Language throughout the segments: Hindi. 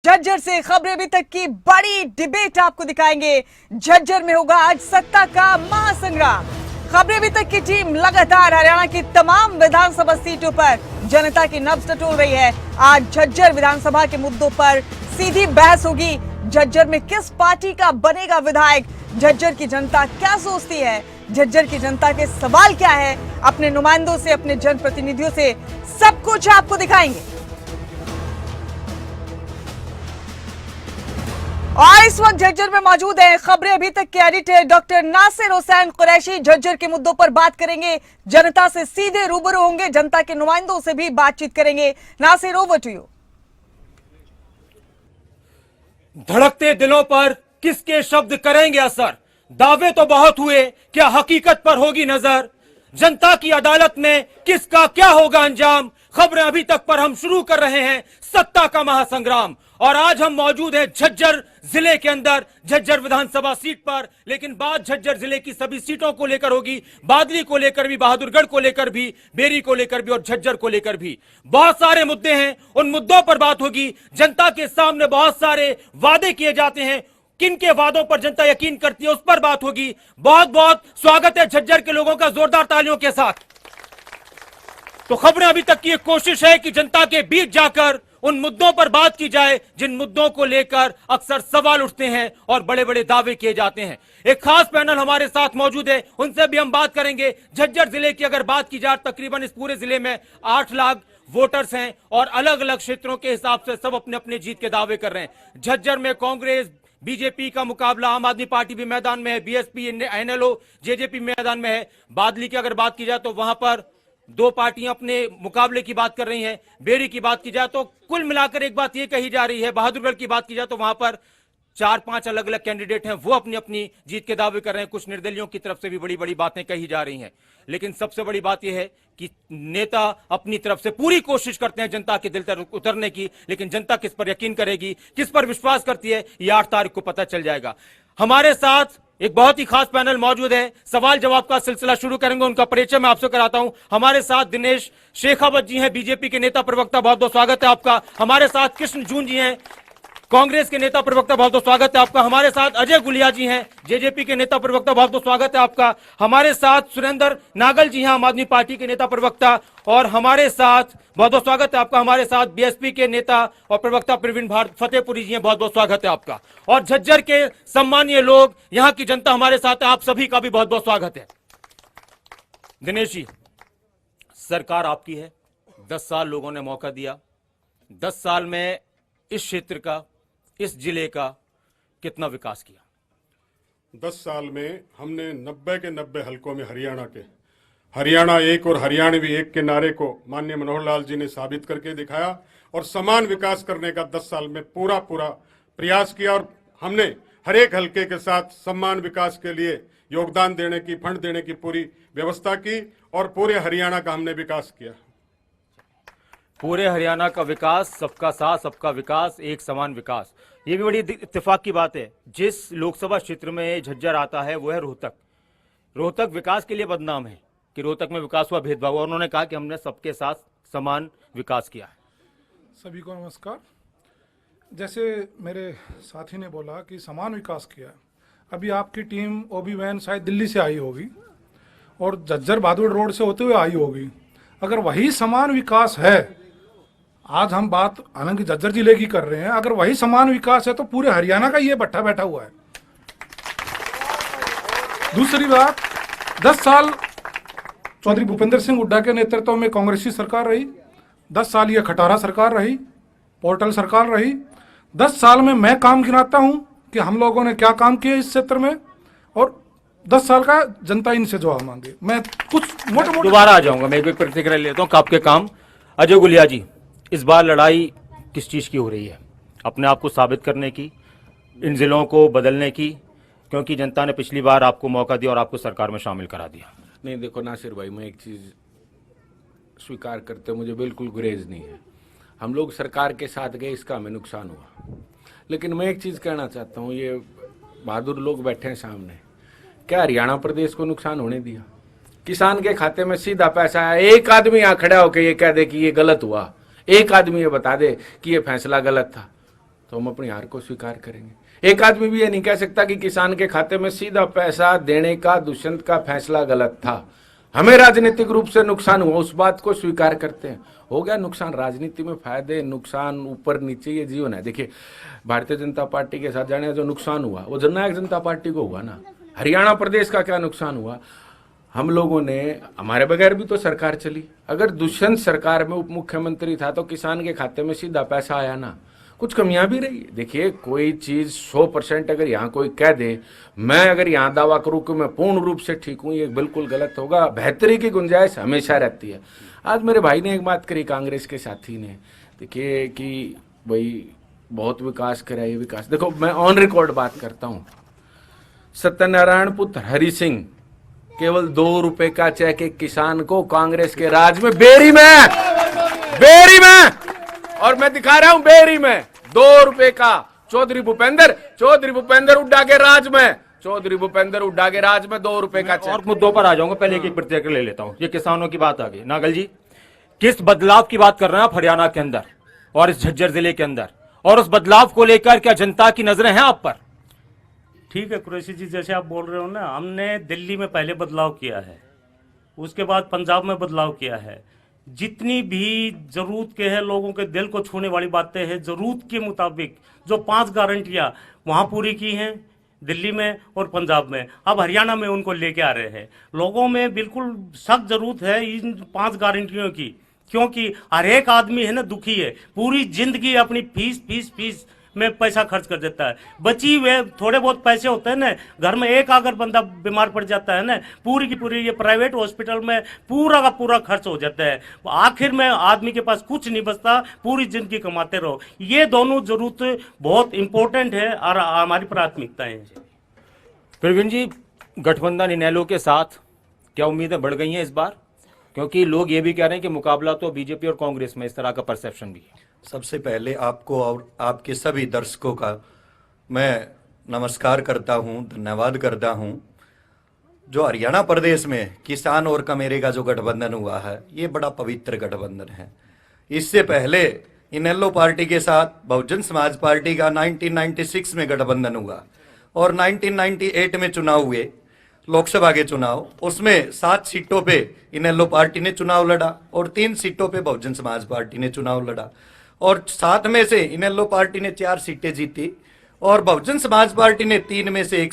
झज्जर से खबरें अभी तक की बड़ी डिबेट आपको दिखाएंगे। झज्जर में होगा आज सत्ता का महासंग्राम। खबरें अभी तक की टीम लगातार हरियाणा की तमाम विधानसभा सीटों पर जनता की नब्ज टटोल रही है। आज झज्जर विधानसभा के मुद्दों पर सीधी बहस होगी। झज्जर में किस पार्टी का बनेगा विधायक, झज्जर की जनता क्या सोचती है, झज्जर की जनता के सवाल क्या है, अपने नुमाइंदों से, अपने जनप्रतिनिधियों से सब कुछ आपको दिखाएंगे। और इस वक्त झज्जर में मौजूद है खबरें अभी तक के एडिटर डॉक्टर नासिर हुसैन कुरैशी। झज्जर के मुद्दों पर बात करेंगे, जनता से सीधे रूबरू होंगे, जनता के नुमाइंदों से भी बातचीत करेंगे। Nasir, over to you. धड़कते दिलों पर किसके शब्द करेंगे असर, दावे तो बहुत हुए, क्या हकीकत पर होगी नजर, जनता की अदालत में किसका क्या होगा अंजाम। खबरें अभी तक पर हम शुरू कर रहे हैं सत्ता का महासंग्राम। और आज हम मौजूद हैं झज्जर जिले के अंदर, झज्जर विधानसभा सीट पर। लेकिन बात झज्जर जिले की सभी सीटों को लेकर होगी, बादली को लेकर भी, बहादुरगढ़ को लेकर भी, बेरी को लेकर भी और झज्जर को लेकर भी। बहुत सारे मुद्दे हैं, उन मुद्दों पर बात होगी। जनता के सामने बहुत सारे वादे किए जाते हैं, किन के वादों पर जनता यकीन करती है उस पर बात होगी। बहुत बहुत स्वागत है झज्जर के लोगों का जोरदार तालियों के साथ। तो खबरें अभी तक की एक कोशिश है कि जनता के बीच जाकर उन मुद्दों पर बात की जाए जिन मुद्दों को लेकर अक्सर सवाल उठते हैं और बड़े बड़े दावे किए जाते हैं। एक खास पैनल हमारे साथ मौजूद है, उनसे भी हम बात करेंगे। झज्जर जिले की अगर बात की जाए, तकरीबन इस पूरे जिले में 8 लाख वोटर्स हैं और अलग अलग क्षेत्रों के हिसाब से सब अपने अपने जीत के दावे कर रहे हैं। झज्जर में कांग्रेस बीजेपी का मुकाबला, आम आदमी पार्टी भी मैदान में है, बीएसपी एनएलओ जेजेपी मैदान में है। बादली की अगर बात की जाए तो वहां पर 2 पार्टियां अपने मुकाबले की बात कर रही हैं। बेरी की बात की जाए तो कुल मिलाकर एक बात यह कही जा रही है। बहादुरगढ़ की बात की जाए तो वहां पर 4-5 अलग अलग कैंडिडेट हैं, वो अपनी अपनी जीत के दावे कर रहे हैं। कुछ निर्दलियों की तरफ से भी बड़ी बड़ी बातें कही जा रही हैं। लेकिन सबसे बड़ी बात यह है कि नेता अपनी तरफ से पूरी कोशिश करते हैं जनता के दिल तक उतरने की, लेकिन जनता किस पर यकीन करेगी, किस पर विश्वास करती है, ये 8 तारीख को पता चल जाएगा। हमारे साथ एक बहुत ही खास पैनल मौजूद है, सवाल जवाब का सिलसिला शुरू करेंगे। उनका परिचय मैं आपसे कराता हूं। हमारे साथ दिनेश शेखावत जी हैं, बीजेपी के नेता प्रवक्ता, बहुत बहुत स्वागत है आपका। हमारे साथ कृष्ण जून जी हैं, कांग्रेस के नेता प्रवक्ता, बहुत बहुत स्वागत है आपका। हमारे साथ अजय गुलिया जी हैं, जेजेपी के नेता प्रवक्ता, बहुत बहुत स्वागत है आपका। हमारे साथ सुरेंद्र नागल जी हैं, आम आदमी पार्टी के नेता प्रवक्ता, और हमारे साथ बहुत बहुत स्वागत है आपका। हमारे साथ बीएसपी के नेता और प्रवक्ता प्रवीण फतेहपुरी जी हैं, बहुत बहुत स्वागत है आपका। और झज्जर के सम्मानीय लोग, यहाँ की जनता हमारे साथ है, आप सभी का भी बहुत बहुत स्वागत है। दिनेश जी, सरकार आपकी है, 10 साल लोगों ने मौका दिया। 10 साल में इस क्षेत्र का, इस जिले का कितना विकास किया? 10 साल में हमने 90 के 90 हलकों में हरियाणा एक और हरियाणवी एक के नारे को माननीय मनोहर लाल जी ने साबित करके दिखाया और समान विकास करने का 10 साल में पूरा प्रयास किया। और हमने हर एक हलके के साथ समान विकास के लिए योगदान देने की, फंड देने की पूरी व्यवस्था की और पूरे हरियाणा का हमने विकास किया। पूरे हरियाणा का विकास, सबका साथ सबका विकास, एक समान विकास, ये भी बड़ी इत्तेफाक की बात है। जिस लोकसभा क्षेत्र में झज्जर आता है वो है रोहतक। रोहतक विकास के लिए बदनाम है कि रोहतक में विकास हुआ, भेदभाव हुआ। उन्होंने कहा कि हमने सबके साथ समान विकास किया है। सभी को नमस्कार। जैसे मेरे साथी ने बोला कि समान विकास किया, अभी आपकी टीम ओबी वैन शायद दिल्ली से आई होगी और झज्जर बहादुर रोड से होते हुए आई होगी। अगर वही समान विकास है, आज हम बात हालांकि झज्जर जिले की कर रहे हैं, अगर वही समान विकास है तो पूरे हरियाणा का ये भट्ठा बैठा हुआ है। दूसरी बात, 10 साल चौधरी भूपेंद्र सिंह हुड्डा के नेतृत्व में कांग्रेस की सरकार रही, 10 साल ये खटारा सरकार रही, पोर्टल सरकार रही। 10 साल में मैं काम गिनाता हूं कि हम लोगों ने क्या काम किए इस क्षेत्र में, और 10 साल का जनता इनसे जवाब मांगे। मैं कुछ मोटे दोबारा आ जाऊंगा, मैं एक प्रतिक्रिया लेता हूँ आपके काम। अजय गुलिया जी, इस बार लड़ाई किस चीज़ की हो रही है? अपने आप को साबित करने की, इन जिलों को बदलने की, क्योंकि जनता ने पिछली बार आपको मौका दिया और आपको सरकार में शामिल करा दिया। नहीं, देखो नासिर भाई, मैं एक चीज़ स्वीकार करते मुझे बिल्कुल गुरेज नहीं है। हम लोग सरकार के साथ गए, इसका हमें नुकसान हुआ। लेकिन मैं एक चीज़ कहना चाहता हूँ, ये बहादुर लोग बैठे हैं सामने, क्या हरियाणा प्रदेश को नुकसान होने दिया? किसान के खाते में सीधा पैसा आया, एक आदमी यहाँ खड़ा होकर ये कह दे कि ये गलत हुआ, एक आदमी ये बता दे कि ये फैसला गलत था, तो हम अपनी हार को स्वीकार करेंगे। एक आदमी भी ये नहीं कह सकता कि किसान के खाते में सीधा पैसा देने का दुष्यंत का फैसला गलत था। हमें राजनीतिक रूप से नुकसान हुआ, उस बात को स्वीकार करते हैं। हो गया नुकसान, राजनीति में फायदे नुकसान ऊपर नीचे ये जीवन है। देखिए भारतीय जनता पार्टी के साथ जाने जो नुकसान हुआ वो जननायक जनता पार्टी को हुआ ना। हरियाणा प्रदेश का क्या नुकसान हुआ, हम लोगों ने, हमारे बगैर भी तो सरकार चली। अगर दुष्यंत सरकार में उप मुख्यमंत्री था तो किसान के खाते में सीधा पैसा आया ना। कुछ कमियां भी रही। देखिए कोई चीज 100% अगर यहाँ कोई कह दे, मैं अगर यहाँ दावा करूं कि मैं पूर्ण रूप से ठीक हूं, ये बिल्कुल गलत होगा। बेहतरी की गुंजाइश हमेशा रहती है। आज मेरे भाई ने एक बात करी, कांग्रेस के साथी ने, देखिए कि भाई बहुत विकास करा, ये विकास। देखो मैं ऑन रिकॉर्ड बात करता हूँ, सत्यनारायण पुत्र हरि सिंह केवल 2 रुपए का चेक एक किसान को कांग्रेस के राज में बेरी में, और मैं दिखा रहा हूं बेरी में 2 रुपए का। चौधरी भूपेंद्र हुड्डा के राज में, चौधरी भूपेंद्र हुड्डा के राज में 2 रुपए का चेक। और मुद्दों पर आ जाऊंगा, पहले एक प्रतिक्रिया ले लेता हूं। ये किसानों की बात आ गई। नागल जी, किस बदलाव की बात कर रहे हैं आप हरियाणा के अंदर और इस झज्जर जिले के अंदर, और उस बदलाव को लेकर क्या जनता की नजरें हैं आप पर? ठीक है कुरैशी जी, जैसे आप बोल रहे हो ना, हमने दिल्ली में पहले बदलाव किया है, उसके बाद पंजाब में बदलाव किया है। जितनी भी जरूरत के है, लोगों के दिल को छूने वाली बातें हैं, जरूरत के मुताबिक जो 5 गारंटियां वहां पूरी की हैं दिल्ली में और पंजाब में, अब हरियाणा में उनको लेके आ रहे हैं। लोगों में बिल्कुल सख्त जरूरत है इन 5 गारंटियों की, क्योंकि हर एक आदमी है ना दुखी है, पूरी जिंदगी अपनी फीस में पैसा खर्च कर देता है। बची हुए थोड़े बहुत पैसे होते हैं ना, घर में एक अगर बंदा बीमार पड़ जाता है ना, पूरी की पूरी ये प्राइवेट हॉस्पिटल में पूरा का पूरा खर्च हो जाता है। आखिर में आदमी के पास कुछ नहीं बचता, पूरी जिंदगी कमाते रहो। ये दोनों जरूरत बहुत इंपॉर्टेंट है और हमारी प्राथमिकताएं हैं। प्रवीण जी, गठबंधन इनेलो के साथ क्या उम्मीदें बढ़ गई हैं इस बार? क्योंकि लोग ये भी कह रहे हैं कि मुकाबला तो बीजेपी और कांग्रेस में, इस तरह का परसेप्शन भी है। सबसे पहले आपको और आपके सभी दर्शकों का मैं नमस्कार करता हूं, धन्यवाद करता हूं। जो हरियाणा प्रदेश में किसान और कमेरे का जो गठबंधन हुआ है, ये बड़ा पवित्र गठबंधन है। इससे पहले इनेलो पार्टी के साथ बहुजन समाज पार्टी का 1996 में गठबंधन हुआ और 1998 में चुनाव हुए, लोकसभा के चुनाव, उसमें 7 सीटों पे इनेलो पार्टी ने चुनाव लड़ा और 3 सीटों पे बहुजन समाज पार्टी ने चुनाव लड़ा, और 7 में से इनेलो पार्टी ने 4 सीटें जीती और बहुजन समाज पार्टी ने 3 में से 1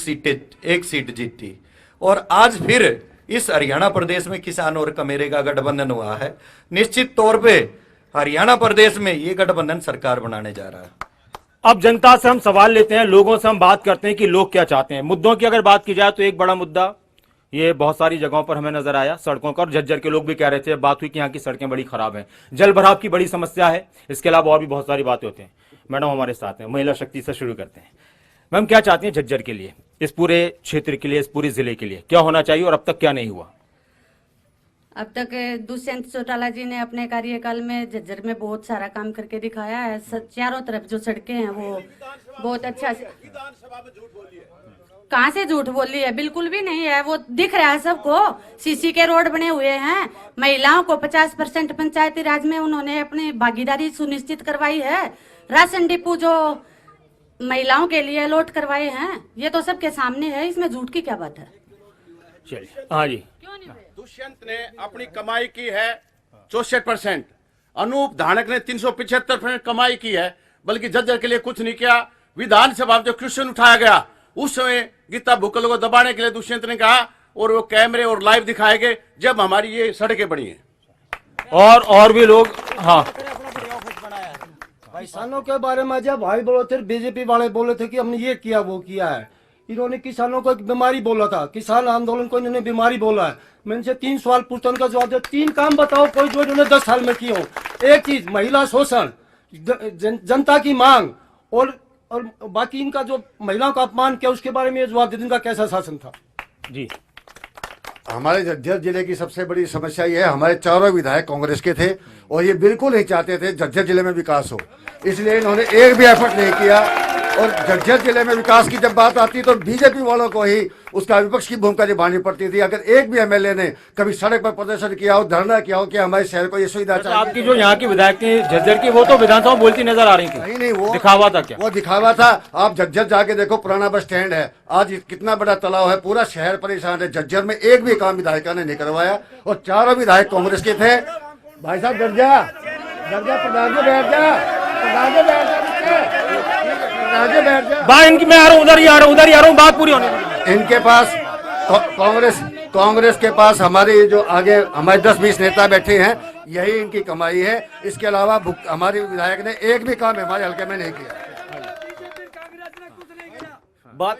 सीट जीती। और आज फिर इस हरियाणा प्रदेश में किसान और कमेरे का गठबंधन हुआ है। निश्चित तौर पे हरियाणा प्रदेश में ये गठबंधन सरकार बनाने जा रहा है। अब जनता से हम सवाल लेते हैं, लोगों से हम बात करते हैं कि लोग क्या चाहते हैं। मुद्दों की अगर बात की जाए तो एक बड़ा मुद्दा ये बहुत सारी जगहों पर हमें नजर आया, सड़कों का, और झज्जर के लोग भी कह रहे थे, बात हुई कि यहाँ की सड़कें बड़ी खराब हैं, जल भराव की बड़ी समस्या है। इसके अलावा और भी बहुत सारी बातें होती हैं। मैडम हमारे साथ हैं, महिला शक्ति से शुरू करते हैं। मैम क्या चाहती हैं झज्जर के लिए, इस पूरे क्षेत्र के लिए, इस पूरे जिले के लिए क्या होना चाहिए और अब तक क्या नहीं हुआ? अब तक दुष्यंत चौटाला जी ने अपने कार्यकाल में झज्जर में बहुत सारा काम करके दिखाया है। चारों तरफ जो सड़कें हैं वो बहुत अच्छा। कहाँ से झूठ बोली है? बिल्कुल भी नहीं है, वो दिख रहा है सबको। सीसी के रोड बने हुए हैं, महिलाओं को 50% पंचायती राज में उन्होंने अपनी भागीदारी सुनिश्चित करवाई है। राशन डिपो जो महिलाओं के लिए अलॉट करवाए हैं, ये तो सबके सामने है, इसमें झूठ की क्या बात है? चलिए, हाँ जी। दुष्यंत ने अपनी कमाई की है 64%, अनूप धानक ने 375% कमाई की है, बल्कि झज्जर के लिए कुछ नहीं किया। विधानसभा में जो क्वेश्चन उठाया गया उस समय गीता भुक्कल को दबाने के लिए दुष्यंत ने कहा, और वो कैमरे और लाइव दिखाए गए जब हमारी ये सड़कें बनी हैं। और भी लोग, हाँ, किसानों के बारे में जब भाई बोले थे, बीजेपी वाले बोले थे कि हमने ये किया वो किया है, इन्होंने किसानों को एक बीमारी बोला था, किसान आंदोलन को इन्होंने बीमारी बोला है। मैं इनसे 3 सवाल पूछता हूं, उनका जवाब दे। 3 काम बताओ कोई जो इन्होंने 10 साल में किए हो। एक चीज महिला शोषण, जनता की मांग, और बाकी इनका जो महिलाओं का अपमान किया उसके बारे में ये जवाब दे। इनका कैसा शासन था? जी, हमारे झज्जर जिले की सबसे बड़ी समस्या ये है, हमारे चारों विधायक कांग्रेस के थे और ये बिल्कुल नहीं चाहते थे झज्जर जिले में विकास हो, इसलिए इन्होंने एक भी एफर्ट नहीं किया। और झज्जर जिले में विकास की जब बात आती है तो बीजेपी वालों को ही उसका विपक्ष की भूमिका निभानी पड़ती थी। अगर एक भी एमएलए ने कभी सड़क पर प्रदर्शन किया हो, धरना किया हो कि हमारे शहर को ये सुविधा चाहिए। आपकी जो यहाँ की विधायक थी झज्जर की, वो तो विधानसभा में बोलती नजर आ रही थी। नहीं, वो दिखावा था क्या? वो दिखावा था। आप झज्जर जाके देखो, पुराना बस स्टैंड है, आज कितना बड़ा तालाब है, पूरा शहर परेशान है। झज्जर में एक भी काम विधायिका ने नहीं करवाया और चारों विधायक कांग्रेस के थे। भाई साहब डर जा प्रधान जी, बैठ जा, प्रधान जी बैठ जा। इनकी मैं आ रहा हूँ, उधर ही आ रहा हूँ, बात पूरी होने दीजिए। इनके पास कांग्रेस के पास हमारी जो आगे हमारे 10-20 नेता बैठे हैं, यही इनकी कमाई है। इसके अलावा हमारे विधायक ने एक भी काम हमारे हल्के में नहीं किया। बात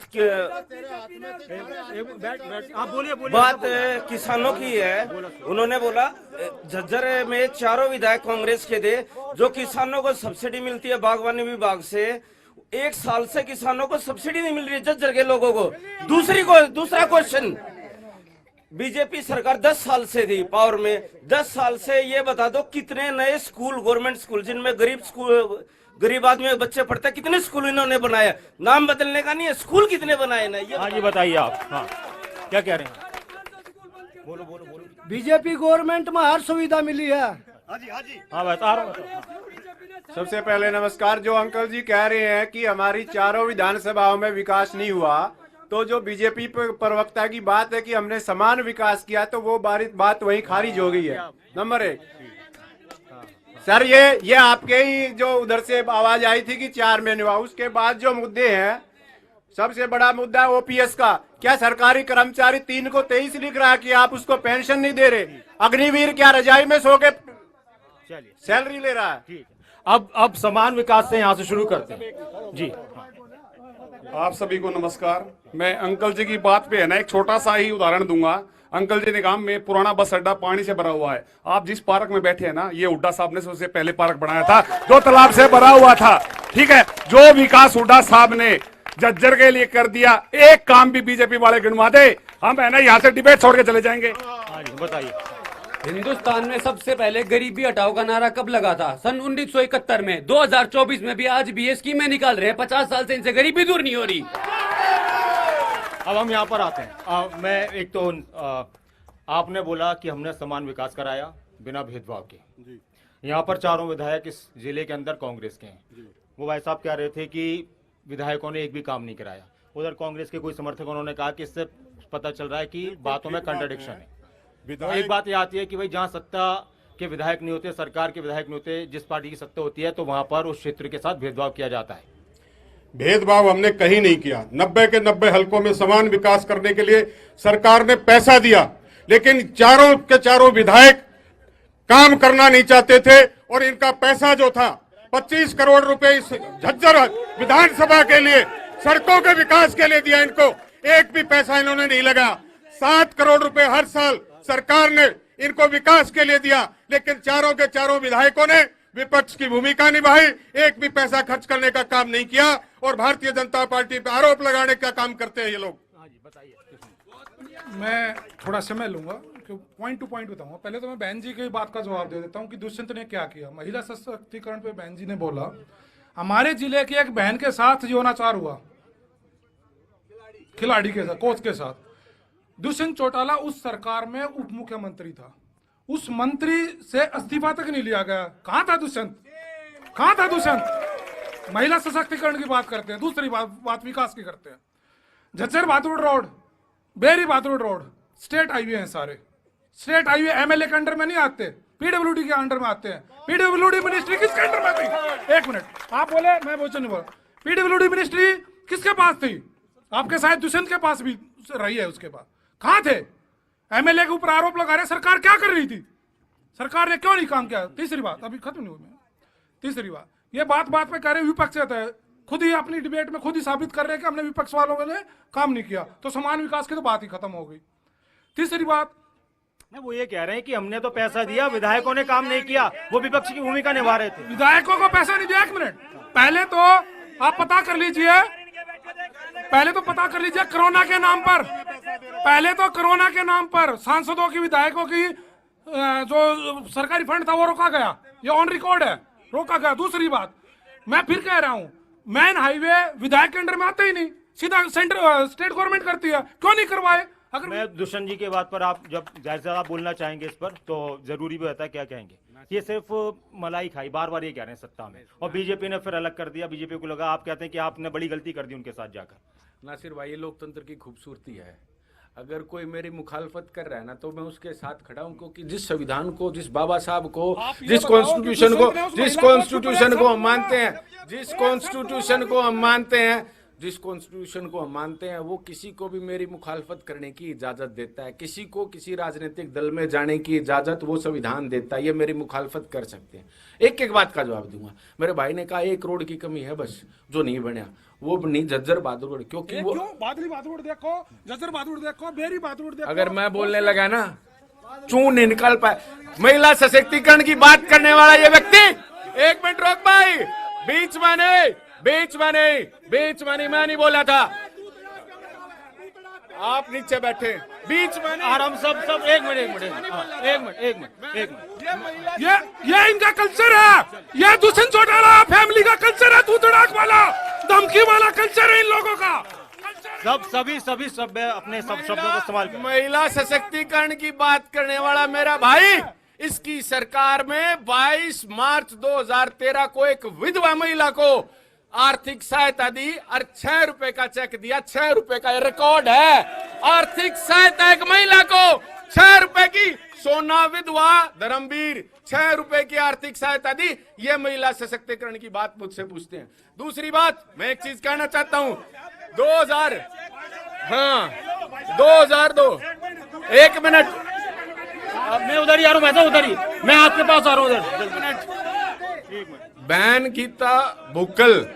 किसानों की है। उन्होंने बोला झज्जर में चारों विधायक कांग्रेस के थे। जो किसानों को सब्सिडी मिलती है बागवानी विभाग से, 1 साल से किसानों को सब्सिडी नहीं मिल रही है झज्जर के लोगों को। दूसरा क्वेश्चन, बीजेपी सरकार 10 साल से थी पावर में, 10 साल से ये बता दो कितने नए स्कूल, गवर्नमेंट स्कूल जिनमें गरीब आदमी के बच्चे पढ़ते हैं, कितने स्कूल इन्होंने बनाया? नाम बदलने का नहीं है, स्कूल कितने बनाए ना ये? हाँ जी बताइए आप। हाँ क्या कह रहे हैं? बोलो। बीजेपी गवर्नमेंट में हर सुविधा मिली है। हाँ बता रहा हूँ। सबसे पहले नमस्कार। जो अंकल जी कह रहे हैं कि हमारी चारों विधानसभाओं में विकास नहीं हुआ, तो जो बीजेपी प्रवक्ता की बात है कि हमने समान विकास किया, तो वो बात वहीं खारिज हो गई है। नंबर 1 सर, ये आपके ही जो उधर से आवाज आई थी कि 4 महीने हुआ, उसके बाद जो मुद्दे हैं, सबसे बड़ा मुद्दा ओपीएस का। क्या सरकारी कर्मचारी 3 को 23 लिख रहा है कि आप उसको पेंशन नहीं दे रहे? अग्निवीर क्या रजाई में सो के सैलरी ले रहा है? अब समान विकास से यहाँ से शुरू करते हैं जी। आप सभी को नमस्कार। मैं अंकल जी की बात पे है ना एक छोटा सा ही उदाहरण दूंगा। अंकल जी ने कहा में पुराना बस अड्डा पानी से भरा हुआ है। आप जिस पार्क में बैठे हैं ना, ये हुड्डा साहब ने सबसे पहले पार्क बनाया था जो तालाब से भरा हुआ था। ठीक है, जो विकास हुड्डा साहब ने झज्जर के लिए कर दिया, एक काम भी बीजेपी वाले गिनवा दे, हम है ना यहाँ से डिबेट छोड़ के चले जाएंगे। बताइए। हिंदुस्तान में सबसे पहले गरीबी हटाओ का नारा कब लगा था? सन 1971 में। 2024 में भी आज भी ये स्कीमें निकाल रहे हैं। 50 साल से इनसे गरीबी दूर नहीं हो रही। अब हम यहाँ पर आते हैं। मैं एक तो आपने बोला कि हमने समान विकास कराया बिना भेदभाव के। यहाँ पर चारों विधायक इस जिले के अंदर कांग्रेस के हैं। वो भाई साहब कह रहे थे कि विधायकों ने एक भी काम नहीं कराया। उधर कांग्रेस के कोई समर्थक उन्होंने कहा कि इससे पता चल रहा है कि बातों में कंट्राडिक्शन है। एक बात ये आती है कि भाई जहाँ सत्ता के विधायक नहीं होते, सरकार के विधायक नहीं होते, जिस पार्टी की सत्ता होती है तो वहां पर उस क्षेत्र के साथ भेदभाव किया जाता है। भेदभाव हमने कहीं नहीं किया। 90 के 90 हलकों में समान विकास करने के लिए सरकार ने पैसा दिया, लेकिन चारों के चारों विधायक काम करना नहीं चाहते थे और इनका पैसा जो था 25 करोड़ रुपए इस झज्जर विधानसभा के लिए, सड़कों के विकास के लिए दिया। इनको एक भी पैसा इन्होंने नहीं लगा। 7 करोड़ रुपए हर साल सरकार ने इनको विकास के लिए दिया, लेकिन चारों के चारों विधायकों ने विपक्ष की भूमिका निभाई, एक भी पैसा खर्च करने का काम नहीं किया और भारतीय जनता पार्टी पर आरोप लगाने का काम करते हैं ये लोग। मैं थोड़ा समय लूंगा, पॉइंट टू पॉइंट बताऊंगा। पहले तो मैं बहन जी की बात का जवाब दे देता हूं कि दुष्यंत ने क्या किया। महिला सशक्तिकरण पे बहन जी ने बोला, हमारे जिले की एक बहन के साथ यौनाचार हुआ, खिलाड़ी के साथ, कोच के साथ। दुष्यंत चौटाला उस सरकार में उप मुख्यमंत्री था, उस मंत्री से इस्तीफा तक नहीं लिया गया। कहां था दुष्यंत? कहां था दुष्यंत? महिला सशक्तिकरण की बात करते हैं, दूसरी बात विकास की करते हैं। झज्जर बहादुर रोड, बेरी बहादुर रोड स्टेट हाईवे हैं सारे। स्टेट हाईवे एमएलए के अंडर में नहीं आते, पीडब्ल्यूडी के अंडर में आते हैं। पीडब्ल्यूडी मिनिस्ट्री किसके अंडर में थी? एक मिनट, आप बोले, मैं बोल नहीं बोला। पीडब्ल्यूडी मिनिस्ट्री किसके पास थी? आपके शायद दुष्यंत के पास भी रही है। उसके बाद कहां थे? एमएलए के ऊपर आरोप लगा रहे, सरकार क्या कर रही थी? सरकार ने क्यों नहीं काम किया? तीसरी बात, अभी खत्म नहीं हुई। तीसरी बात, ये बात पे कह रहे विपक्ष है, खुद ही अपनी डिबेट में खुद ही साबित कर रहे हैं कि हमने विपक्ष वालों ने काम नहीं किया, तो समान विकास की तो बात ही खत्म हो गई। तीसरी बात, वो ये कह रहे हैं कि हमने तो पैसा दिया, विधायकों ने काम नहीं किया, वो विपक्ष की भूमिका निभा रहे थे। विधायकों को पैसा नहीं दिया। एक मिनट, पहले तो आप पता कर लीजिए, कोरोना के नाम पर, पहले तो कोरोना के नाम पर सांसदों की, विधायकों की जो सरकारी फंड था वो रोका गया, ये ऑन रिकॉर्ड है, रोका गया। दूसरी बात, मैं फिर कह रहा हूं, मेन हाईवे विधायक के अंडर में आते ही नहीं। सीधा सेंटर स्टेट गवर्नमेंट करती है, क्यों नहीं करवाए? अगर मैं दुष्यंत जी के बात पर आप जब जाहिर सी आप बोलना चाहेंगे इस पर तो जरूरी भी होता है, क्या कहेंगे? ये सिर्फ मलाई खाई, बार बार ये कह रहे हैं सत्ता में, और बीजेपी ने फिर अलग कर दिया। बीजेपी को लगा, आप कहते हैं कि आपने बड़ी गलती कर दी उनके साथ जाकर। नासिर भाई, ये लोकतंत्र की खूबसूरती है। अगर कोई मेरी मुखालफत कर रहा है ना, तो मैं उसके साथ खड़ा हूं, क्योंकि जिस संविधान को, जिस बाबा साहब को, जिस कॉन्स्टिट्यूशन को, जिस कॉन्स्टिट्यूशन को हम मानते हैं, जिस कॉन्स्टिट्यूशन को हम मानते हैं, जिस कॉन्स्टिट्यूशन को हम मानते हैं, वो किसी को भी मेरी मुखालफत करने की इजाजत देता है। किसी को किसी राजनीतिक दल में जाने की इजाजत वो संविधान देता है। ये मेरी मुखालफत कर सकते हैं। एक एक बात का जवाब दूंगा। मेरे भाई ने कहा 1 रोड की कमी है बस, जो नहीं बना वो नहीं झज्जर बहादुरगढ़, क्योंकि वो बादली बहादुर देखो, झज्जर बहादुर देखो, बेरी बहादुर देखो। अगर मैं बोलने लगा ना, चून नहीं निकाल पाए। महिला सशक्तिकरण की बात करने वाला ये व्यक्ति, 1 मिनट रोक भाई, बीच में नहीं, मैं नहीं बोला था। आप नीचे बैठे, बीच में नहीं। और हम सब एक मिनट। ये इनका कल्चर है, ये दुष्यंत चौटाला फैमिली का कल्चर है, तू तड़ाक वाला, धमकी वाला कल्चर है इन लोगों का। सभी सभ्य अपने सब शब्दों को इस्तेमाल करें। महिला सशक्तिकरण की बात करने वाला मेरा भाई, इसकी सरकार में 22 मार्च 2013 को एक विधवा महिला को आर्थिक सहायता दी और 6 रुपए का चेक दिया। 6 रुपए का रिकॉर्ड है। आर्थिक सहायता एक महिला को 6 रुपए की, सोना विधवा धर्मवीर 6 रुपए की आर्थिक सहायता दी। ये महिला सशक्तिकरण की बात मुझसे पूछते हैं। दूसरी बात, मैं एक चीज कहना चाहता हूं, 2002, 1 मिनट, मैं उधर ही आ रहा हूँ, उधर ही मैं आपके पास आ रहा हूँ उधर। बहन गीता बुक्कल